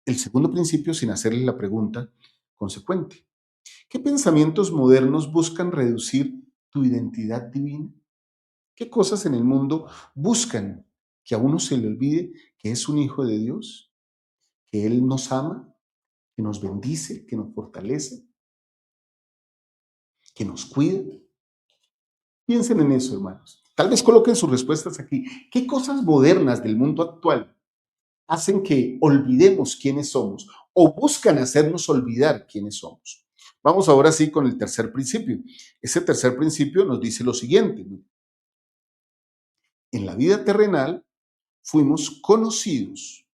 el segundo principio sin hacerle la pregunta consecuente. ¿Qué pensamientos modernos buscan reducir tu identidad divina? ¿Qué cosas en el mundo buscan que a uno se le olvide que es un hijo de Dios, que Él nos ama, que nos bendice, que nos fortalece, que nos cuida? Piensen en eso, hermanos. Tal vez coloquen sus respuestas aquí. ¿Qué cosas modernas del mundo actual hacen que olvidemos quiénes somos o buscan hacernos olvidar quiénes somos? Vamos ahora sí con el tercer principio. Ese tercer principio nos dice lo siguiente. En la vida terrenal fuimos conocidos,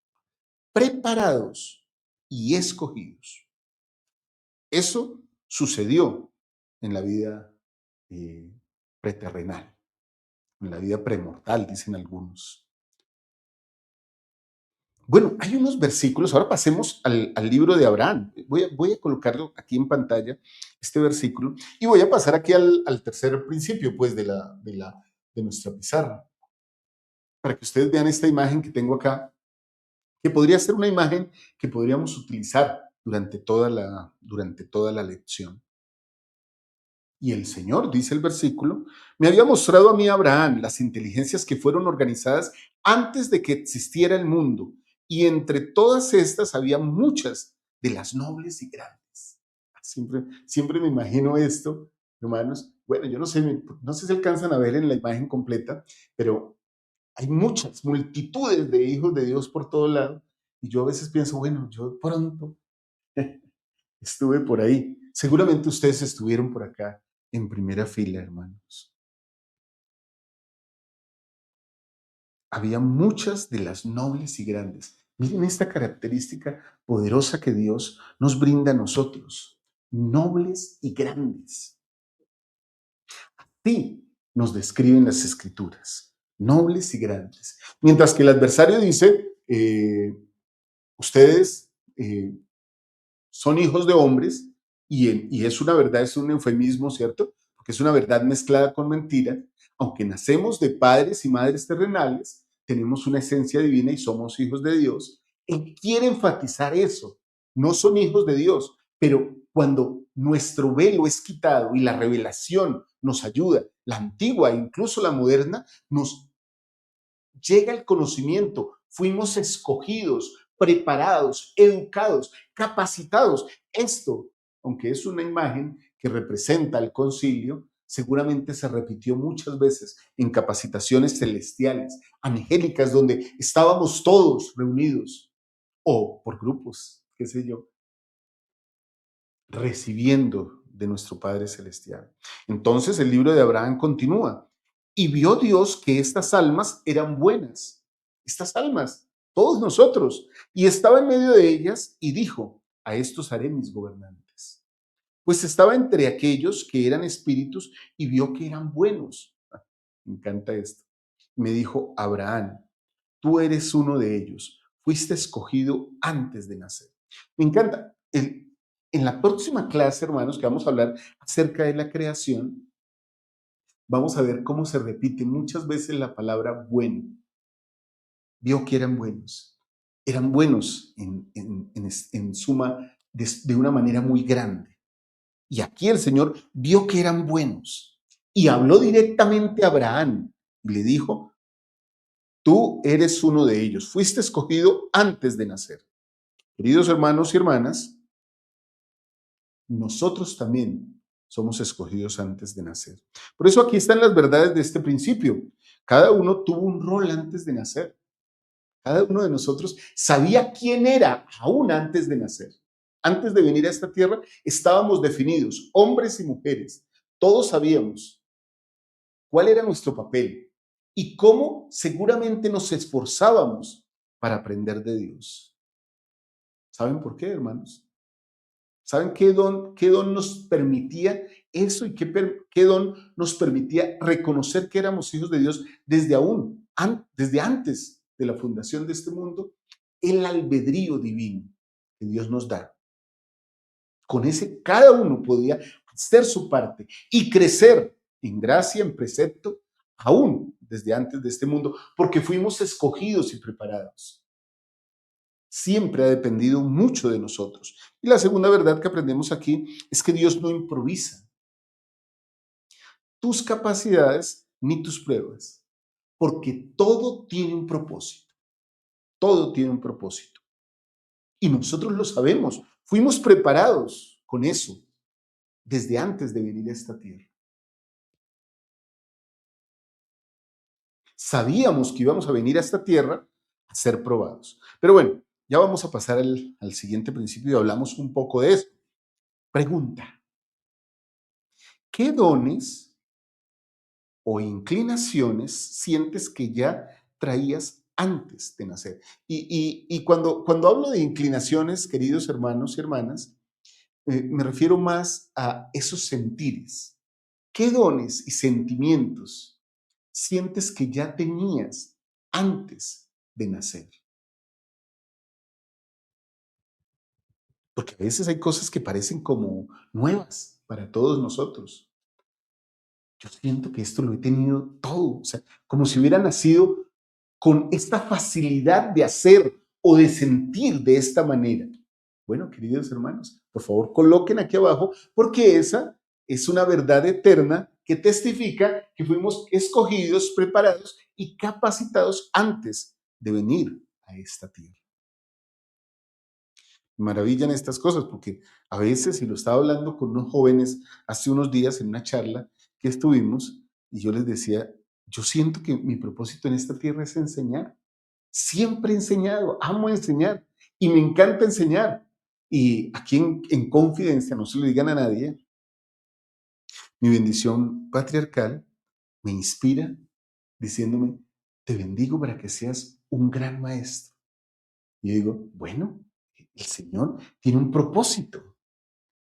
preparados y escogidos. Eso sucedió en la vida preterrenal, en la vida premortal, dicen algunos. Bueno, hay unos versículos, ahora pasemos al libro de Abraham. Voy a colocarlo aquí en pantalla, este versículo, y voy a pasar aquí al tercer principio, pues, de nuestra pizarra, para que ustedes vean esta imagen que tengo acá, que podría ser una imagen que podríamos utilizar durante toda la lección. Y el Señor, dice el versículo, me había mostrado a mí, Abraham, las inteligencias que fueron organizadas antes de que existiera el mundo, y entre todas estas había muchas de las nobles y grandes. Siempre me imagino esto, hermanos. Bueno, yo no sé si alcanzan a ver en la imagen completa, pero hay muchas multitudes de hijos de Dios por todo lado, y yo a veces pienso, bueno, yo pronto estuve por ahí. Seguramente ustedes estuvieron por acá en primera fila, hermanos. Había muchas de las nobles y grandes. Miren esta característica poderosa que Dios nos brinda a nosotros. Nobles y grandes. Así nos describen las Escrituras. Nobles y grandes. Mientras que el adversario dice, ustedes son hijos de hombres, y es una verdad, es un eufemismo, ¿cierto? Porque es una verdad mezclada con mentira. Aunque nacemos de padres y madres terrenales, tenemos una esencia divina y somos hijos de Dios. Él quiere enfatizar eso. No son hijos de Dios, pero cuando nuestro velo es quitado y la revelación nos ayuda, la antigua e incluso la moderna, nos llega el conocimiento. Fuimos escogidos, preparados, educados, capacitados. Esto, aunque es una imagen que representa el concilio, seguramente se repitió muchas veces en capacitaciones celestiales, angélicas, donde estábamos todos reunidos o por grupos, qué sé yo, recibiendo de nuestro Padre Celestial. Entonces el libro de Abraham continúa. Y vio Dios que estas almas eran buenas, estas almas, todos nosotros, y estaba en medio de ellas y dijo, a estos haré mis gobernantes. Pues estaba entre aquellos que eran espíritus y vio que eran buenos. Me encanta esto. Me dijo, Abraham, tú eres uno de ellos, fuiste escogido antes de nacer. Me encanta. En la próxima clase, hermanos, que vamos a hablar acerca de la creación, vamos a ver cómo se repite muchas veces la palabra bueno. Vio que eran buenos en suma de una manera muy grande. Y aquí el Señor vio que eran buenos y habló directamente a Abraham y le dijo, tú eres uno de ellos, fuiste escogido antes de nacer. Queridos hermanos y hermanas, nosotros también somos escogidos antes de nacer. Por eso aquí están las verdades de este principio. Cada uno tuvo un rol antes de nacer. Cada uno de nosotros sabía quién era aún antes de nacer. Antes de venir a esta tierra estábamos definidos, hombres y mujeres. Todos sabíamos cuál era nuestro papel y cómo seguramente nos esforzábamos para aprender de Dios. ¿Saben por qué, hermanos? ¿Saben qué don nos permitía eso y qué don nos permitía reconocer que éramos hijos de Dios desde antes de la fundación de este mundo? El albedrío divino que Dios nos da. Con ese cada uno podía hacer su parte y crecer en gracia, en precepto, aún desde antes de este mundo, porque fuimos escogidos y preparados. Siempre ha dependido mucho de nosotros. Y la segunda verdad que aprendemos aquí es que Dios no improvisa tus capacidades ni tus pruebas, porque todo tiene un propósito. Todo tiene un propósito. Y nosotros lo sabemos. Fuimos preparados con eso desde antes de venir a esta tierra. Sabíamos que íbamos a venir a esta tierra a ser probados. Pero bueno, ya vamos a pasar al siguiente principio y hablamos un poco de eso. Pregunta, ¿qué dones o inclinaciones sientes que ya traías antes de nacer? Y cuando hablo de inclinaciones, queridos hermanos y hermanas, me refiero más a esos sentires. ¿Qué dones y sentimientos sientes que ya tenías antes de nacer? Porque a veces hay cosas que parecen como nuevas para todos nosotros. Yo siento que esto lo he tenido todo, o sea, como si hubiera nacido con esta facilidad de hacer o de sentir de esta manera. Bueno, queridos hermanos, por favor coloquen aquí abajo, porque esa es una verdad eterna que testifica que fuimos escogidos, preparados y capacitados antes de venir a esta tierra. Me maravillan estas cosas porque a veces, y lo estaba hablando con unos jóvenes hace unos días en una charla que estuvimos, y yo les decía, yo siento que mi propósito en esta tierra es enseñar. Siempre he enseñado, amo enseñar y me encanta enseñar. Y aquí en confidencia, no se lo digan a nadie, mi bendición patriarcal me inspira diciéndome, te bendigo para que seas un gran maestro. Y yo digo, bueno, el Señor tiene un propósito.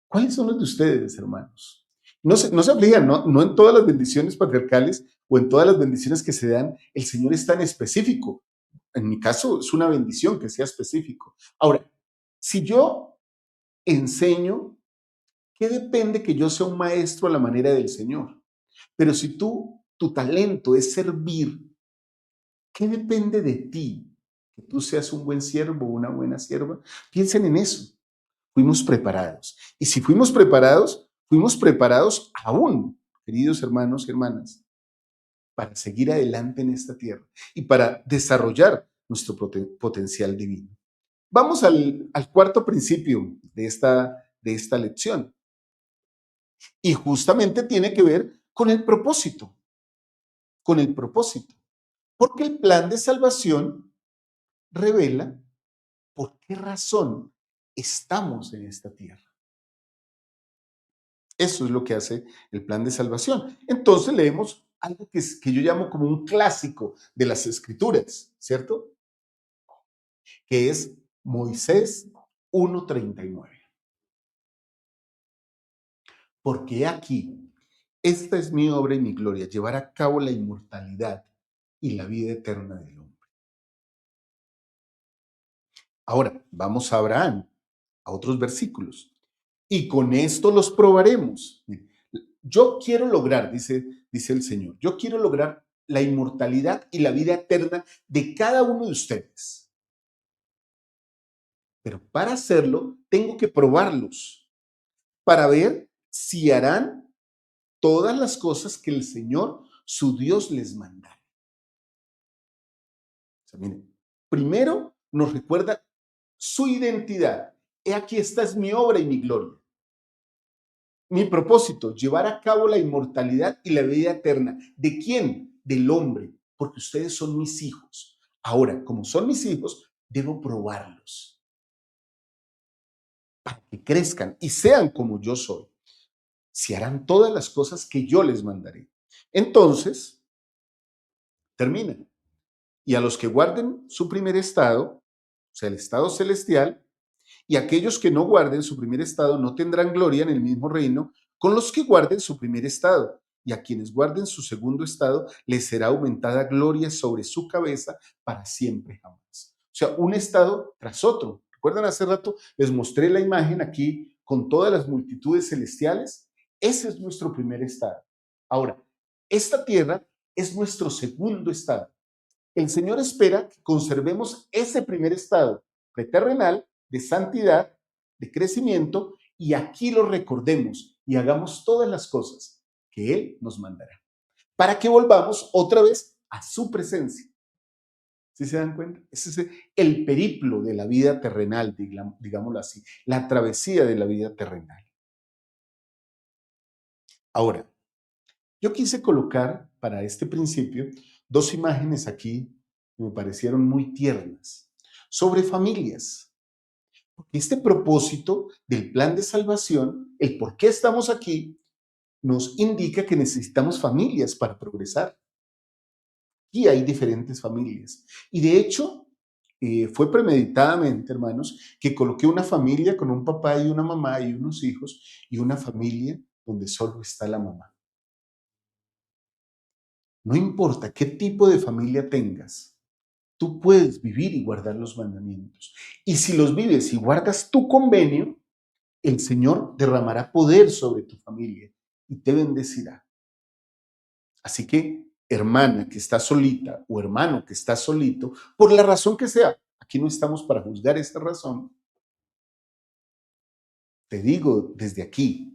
¿Cuáles son los de ustedes, hermanos? No se aflijan, no en todas las bendiciones patriarcales o en todas las bendiciones que se dan, el Señor es tan específico. En mi caso, es una bendición que sea específico. Ahora, si yo enseño, ¿qué depende que yo sea un maestro a la manera del Señor? Pero si tu talento es servir, ¿qué depende de ti? Que tú seas un buen siervo o una buena sierva. Piensen en eso. Fuimos preparados. Y si fuimos preparados aún, queridos hermanos y hermanas, para seguir adelante en esta tierra y para desarrollar nuestro potencial divino. Vamos al cuarto principio de esta lección. Y justamente tiene que ver con el propósito. Con el propósito. Porque el plan de salvación revela por qué razón estamos en esta tierra. Eso es lo que hace el plan de salvación. Entonces leemos algo que yo llamo como un clásico de las Escrituras, ¿cierto? Que es Moisés 1:39. Porque aquí, esta es mi obra y mi gloria, llevar a cabo la inmortalidad y la vida eterna del hombre. Ahora, vamos a Abraham, a otros versículos. Y con esto los probaremos. Yo quiero lograr, dice el Señor, yo quiero lograr la inmortalidad y la vida eterna de cada uno de ustedes. Pero para hacerlo, tengo que probarlos para ver si harán todas las cosas que el Señor, su Dios, les manda. O sea, miren, primero nos recuerda su identidad. He aquí, esta es mi obra y mi gloria. Mi propósito, llevar a cabo la inmortalidad y la vida eterna. ¿De quién? Del hombre, porque ustedes son mis hijos. Ahora, como son mis hijos, debo probarlos para que crezcan y sean como yo soy. Si harán todas las cosas que yo les mandaré. Entonces, termina. Y a los que guarden su primer estado, o sea, el estado celestial, y aquellos que no guarden su primer estado no tendrán gloria en el mismo reino con los que guarden su primer estado. Y a quienes guarden su segundo estado les será aumentada gloria sobre su cabeza para siempre jamás. O sea, un estado tras otro. ¿Recuerdan hace rato? Les mostré la imagen aquí con todas las multitudes celestiales. Ese es nuestro primer estado. Ahora, esta tierra es nuestro segundo estado. El Señor espera que conservemos ese primer estado preterrenal de santidad, de crecimiento, y aquí lo recordemos y hagamos todas las cosas que Él nos mandará, para que volvamos otra vez a su presencia. ¿Sí se dan cuenta? Ese es el periplo de la vida terrenal, digámoslo así, la travesía de la vida terrenal. Ahora, yo quise colocar para este principio dos imágenes aquí que me parecieron muy tiernas sobre familias. Porque este propósito del plan de salvación, el por qué estamos aquí, nos indica que necesitamos familias para progresar. Y hay diferentes familias. Y de hecho, fue premeditadamente, hermanos, que coloqué una familia con un papá y una mamá y unos hijos y una familia donde solo está la mamá. No importa qué tipo de familia tengas, tú puedes vivir y guardar los mandamientos. Y si los vives y guardas tu convenio, el Señor derramará poder sobre tu familia y te bendecirá. Así que, hermana que está solita o hermano que está solito, por la razón que sea, aquí no estamos para juzgar esa razón, te digo desde aquí,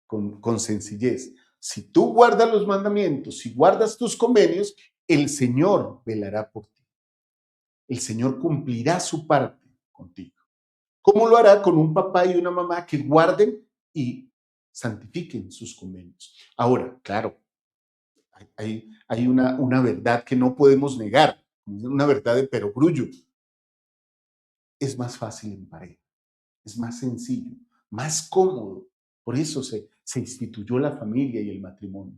con sencillez, si tú guardas los mandamientos, si guardas tus convenios, el Señor velará por ti. El Señor cumplirá su parte contigo. ¿Cómo lo hará? Con un papá y una mamá que guarden y santifiquen sus convenios. Ahora, claro, hay una verdad que no podemos negar, una verdad de perogrullo. Es más fácil en pareja, es más sencillo, más cómodo. Por eso se instituyó la familia y el matrimonio.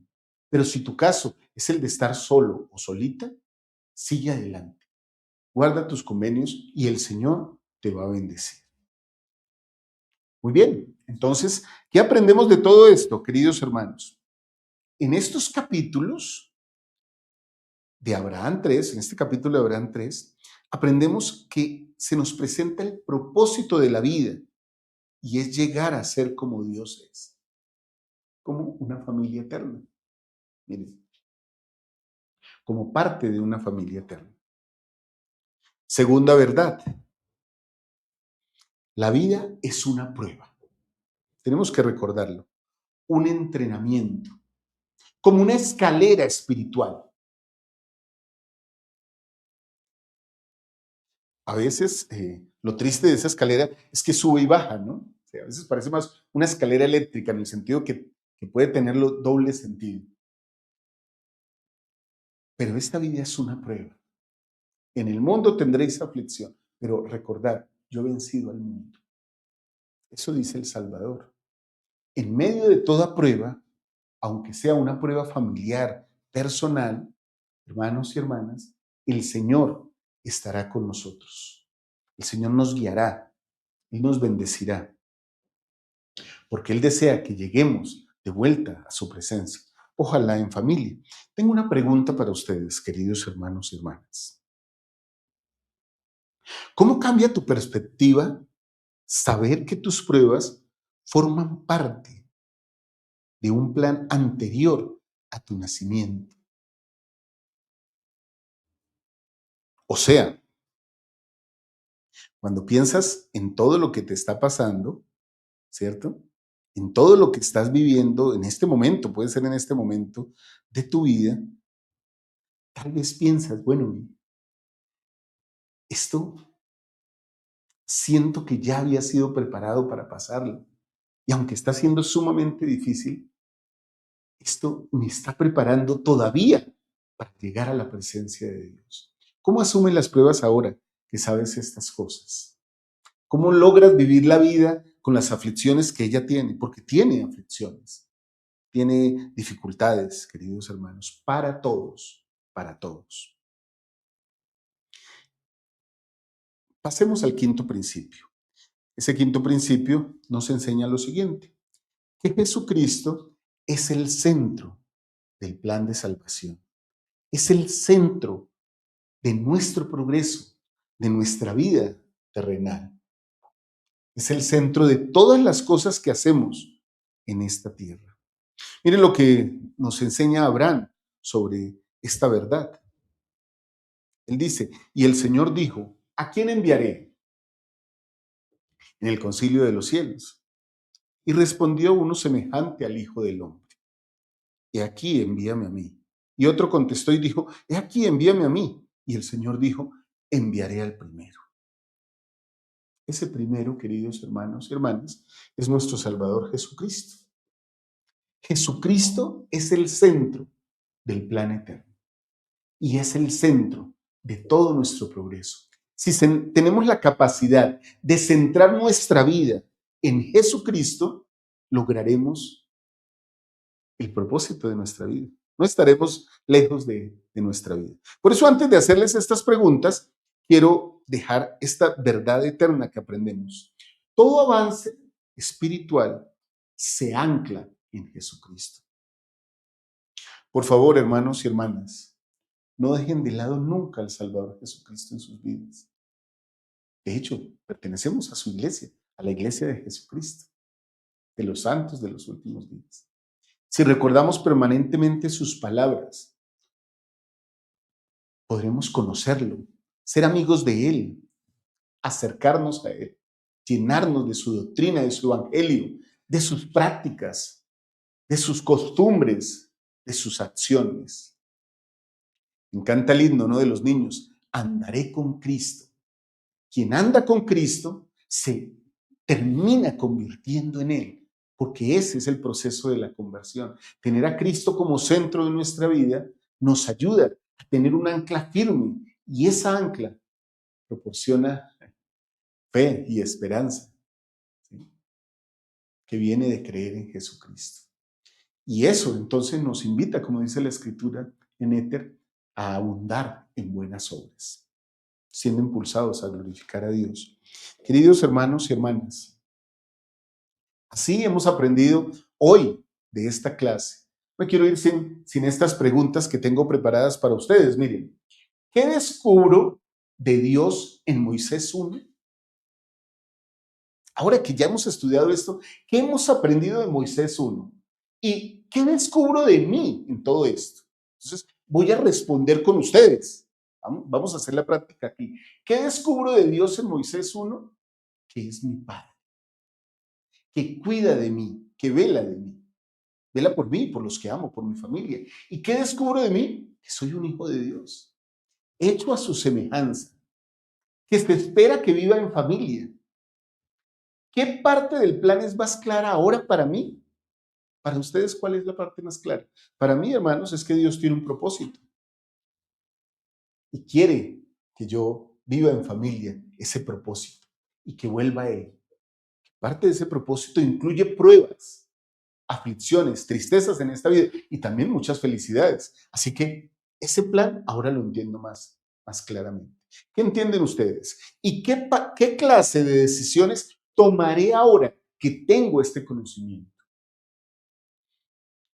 Pero si tu caso es el de estar solo o solita, sigue adelante. Guarda tus convenios y el Señor te va a bendecir. Muy bien, entonces, ¿qué aprendemos de todo esto, queridos hermanos? En estos capítulos de Abraham 3, en este capítulo de Abraham 3, aprendemos que se nos presenta el propósito de la vida y es llegar a ser como Dios es, como una familia eterna. Miren, como parte de una familia eterna. Segunda verdad, la vida es una prueba. Tenemos que recordarlo, un entrenamiento, como una escalera espiritual. A veces lo triste de esa escalera es que sube y baja, ¿no? O sea, a veces parece más una escalera eléctrica en el sentido que puede tenerlo doble sentido. Pero esta vida es una prueba. En el mundo tendréis aflicción, pero recordad, yo he vencido al mundo. Eso dice el Salvador. En medio de toda prueba, aunque sea una prueba familiar, personal, hermanos y hermanas, el Señor estará con nosotros. El Señor nos guiará y nos bendecirá, porque Él desea que lleguemos de vuelta a su presencia, ojalá en familia. Tengo una pregunta para ustedes, queridos hermanos y hermanas. ¿Cómo cambia tu perspectiva saber que tus pruebas forman parte de un plan anterior a tu nacimiento? O sea, cuando piensas en todo lo que te está pasando, ¿cierto? En todo lo que estás viviendo en este momento, puede ser en este momento de tu vida, tal vez piensas, bueno, esto siento que ya había sido preparado para pasarlo. Y aunque está siendo sumamente difícil, esto me está preparando todavía para llegar a la presencia de Dios. ¿Cómo asumes las pruebas ahora que sabes estas cosas? ¿Cómo logras vivir la vida con las aflicciones que ella tiene? Porque tiene aflicciones, tiene dificultades, queridos hermanos, para todos, para todos. Pasemos al quinto principio. Ese quinto principio nos enseña lo siguiente, que Jesucristo es el centro del plan de salvación. Es el centro de nuestro progreso, de nuestra vida terrenal. Es el centro de todas las cosas que hacemos en esta tierra. Miren lo que nos enseña Abraham sobre esta verdad. Él dice, y el Señor dijo, ¿a quién enviaré? En el concilio de los cielos. Y respondió uno semejante al Hijo del Hombre. He aquí, envíame a mí. Y otro contestó y dijo, he aquí, envíame a mí. Y el Señor dijo, enviaré al primero. Ese primero, queridos hermanos y hermanas, es nuestro Salvador Jesucristo. Jesucristo es el centro del plan eterno y es el centro de todo nuestro progreso. Si tenemos la capacidad de centrar nuestra vida en Jesucristo, lograremos el propósito de nuestra vida. No estaremos lejos de nuestra vida. Por eso, antes de hacerles estas preguntas, quiero dejar esta verdad eterna que aprendemos. Todo avance espiritual se ancla en Jesucristo. Por favor, hermanos y hermanas, no dejen de lado nunca al Salvador Jesucristo en sus vidas. De hecho, pertenecemos a su iglesia, a la iglesia de Jesucristo, de los santos de los últimos días. Si recordamos permanentemente sus palabras, podremos conocerlo, ser amigos de Él, acercarnos a Él, llenarnos de su doctrina, de su evangelio, de sus prácticas, de sus costumbres, de sus acciones. Me encanta el himno, ¿no?, de los niños. Andaré con Cristo. Quien anda con Cristo se termina convirtiendo en Él, porque ese es el proceso de la conversión. Tener a Cristo como centro de nuestra vida nos ayuda a tener un ancla firme, y esa ancla proporciona fe y esperanza, ¿sí?, que viene de creer en Jesucristo. Y eso entonces nos invita, como dice la Escritura en Éter, a abundar en buenas obras, siendo impulsados a glorificar a Dios. Queridos hermanos y hermanas, así hemos aprendido hoy de esta clase. Me quiero ir sin estas preguntas que tengo preparadas para ustedes. Miren, ¿qué descubro de Dios en Moisés 1? Ahora que ya hemos estudiado esto, ¿qué hemos aprendido de Moisés 1? ¿Y qué descubro de mí en todo esto? Entonces, voy a responder con ustedes. Vamos a hacer la práctica aquí. ¿Qué descubro de Dios en Moisés 1? Que es mi Padre, que cuida de mí, que vela de mí. Vela por mí, por los que amo, por mi familia. ¿Y qué descubro de mí? Que soy un hijo de Dios, hecho a su semejanza, que se espera que viva en familia. ¿Qué parte del plan es más clara ahora para mí? Para ustedes, ¿cuál es la parte más clara? Para mí, hermanos, es que Dios tiene un propósito y quiere que yo viva en familia ese propósito y que vuelva a Él. Parte de ese propósito incluye pruebas, aflicciones, tristezas en esta vida y también muchas felicidades. Así que ese plan ahora lo entiendo más claramente. ¿Qué entienden ustedes? ¿Y qué clase de decisiones tomaré ahora que tengo este conocimiento?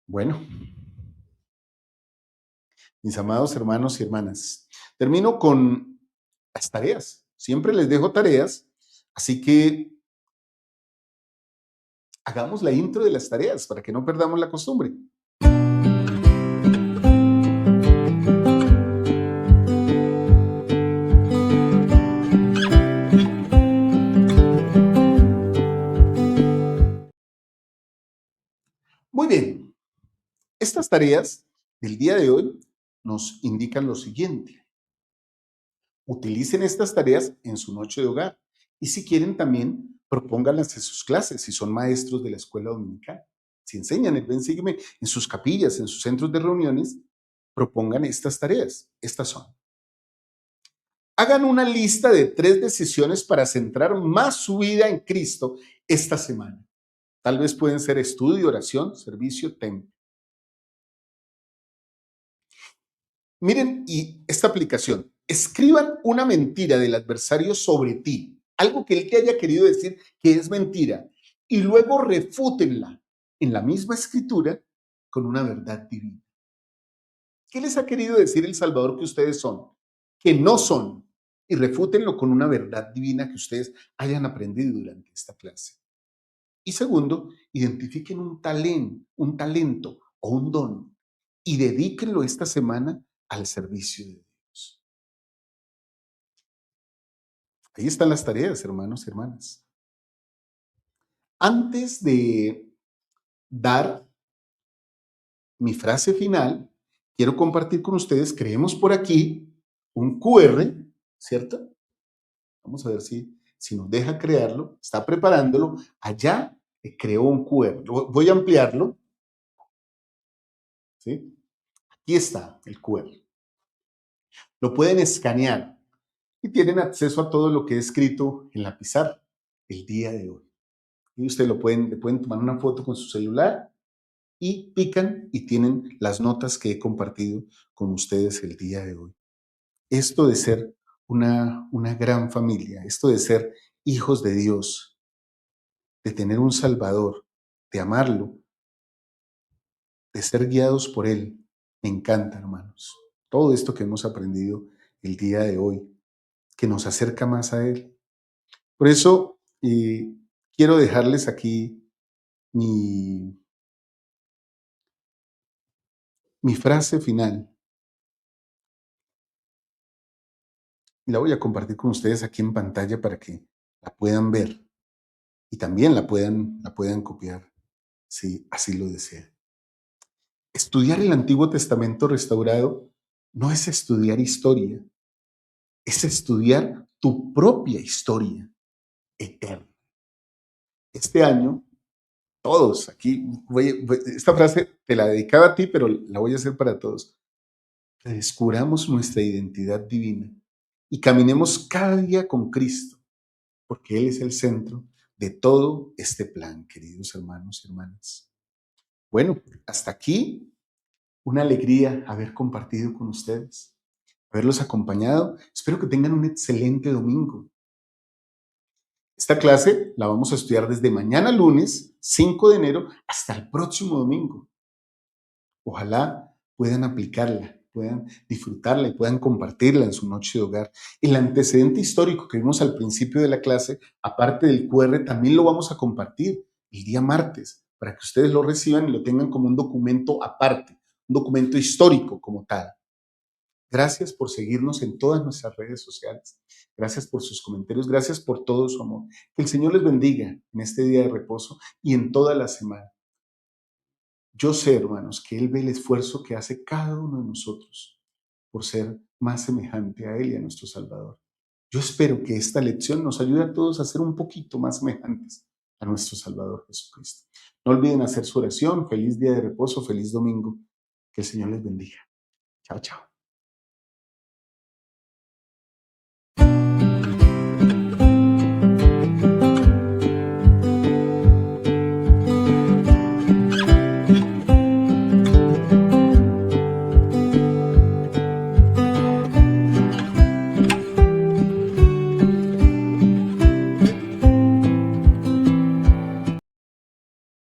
Bueno, mis amados hermanos y hermanas, termino con las tareas. Siempre les dejo tareas, así que hagamos la intro de las tareas para que no perdamos la costumbre. Muy bien, estas tareas del día de hoy nos indican lo siguiente. utilicen estas tareas en su noche de hogar. Y si quieren también, propónganlas en sus clases, si son maestros de la escuela dominical. Si enseñan el Ven, Sígueme en sus capillas, en sus centros de reuniones, propongan estas tareas. Estas son: hagan una lista de 3 decisiones para centrar más su vida en Cristo esta semana. Tal vez pueden ser estudio, oración, servicio, templo. Miren, y esta aplicación, escriban una mentira del adversario sobre ti, algo que él te haya querido decir que es mentira, y luego refútenla en la misma escritura con una verdad divina. ¿Qué les ha querido decir el Salvador que ustedes son? Que no son, y refútenlo con una verdad divina que ustedes hayan aprendido durante esta clase. Y segundo, identifiquen un talento o un don y dedíquenlo esta semana al servicio de Dios. Ahí están las tareas, hermanos y hermanas. Antes de dar mi frase final, quiero compartir con ustedes, creemos por aquí un QR, ¿cierto? Vamos a ver si nos deja crearlo. Está preparándolo. Allá creó un QR. Voy a ampliarlo. ¿Sí? Aquí está el QR. Lo pueden escanear y tienen acceso a todo lo que he escrito en la pizarra el día de hoy. Y ustedes le pueden tomar una foto con su celular y pican y tienen las notas que he compartido con ustedes el día de hoy. Esto de ser una gran familia, esto de ser hijos de Dios, de tener un Salvador, de amarlo, de ser guiados por Él, me encanta, hermanos. Todo esto que hemos aprendido el día de hoy, que nos acerca más a Él. Por eso, quiero dejarles aquí mi frase final. Y la voy a compartir con ustedes aquí en pantalla para que la puedan ver y también la puedan copiar, si así lo desean. Estudiar el Antiguo Testamento restaurado no es estudiar historia, es estudiar tu propia historia eterna. Este año, todos aquí, esta frase te la dedicaba a ti, pero la voy a hacer para todos. Que descubramos nuestra identidad divina y caminemos cada día con Cristo, porque Él es el centro de todo este plan, queridos hermanos y hermanas. Bueno, hasta aquí, una alegría haber compartido con ustedes, haberlos acompañado. Espero que tengan un excelente domingo. Esta clase la vamos a estudiar desde mañana lunes, 5 de enero, hasta el próximo domingo. Ojalá puedan aplicarla, puedan disfrutarla y puedan compartirla en su noche de hogar. El antecedente histórico que vimos al principio de la clase, aparte del QR, también lo vamos a compartir el día martes para que ustedes lo reciban y lo tengan como un documento aparte, un documento histórico como tal. Gracias por seguirnos en todas nuestras redes sociales. Gracias por sus comentarios. Gracias por todo su amor. Que el Señor les bendiga en este día de reposo y en toda la semana. Yo sé, hermanos, que Él ve el esfuerzo que hace cada uno de nosotros por ser más semejante a Él y a nuestro Salvador. Yo espero que esta lección nos ayude a todos a ser un poquito más semejantes a nuestro Salvador Jesucristo. No olviden hacer su oración. Feliz día de reposo, feliz domingo. Que el Señor les bendiga. Chao, chao.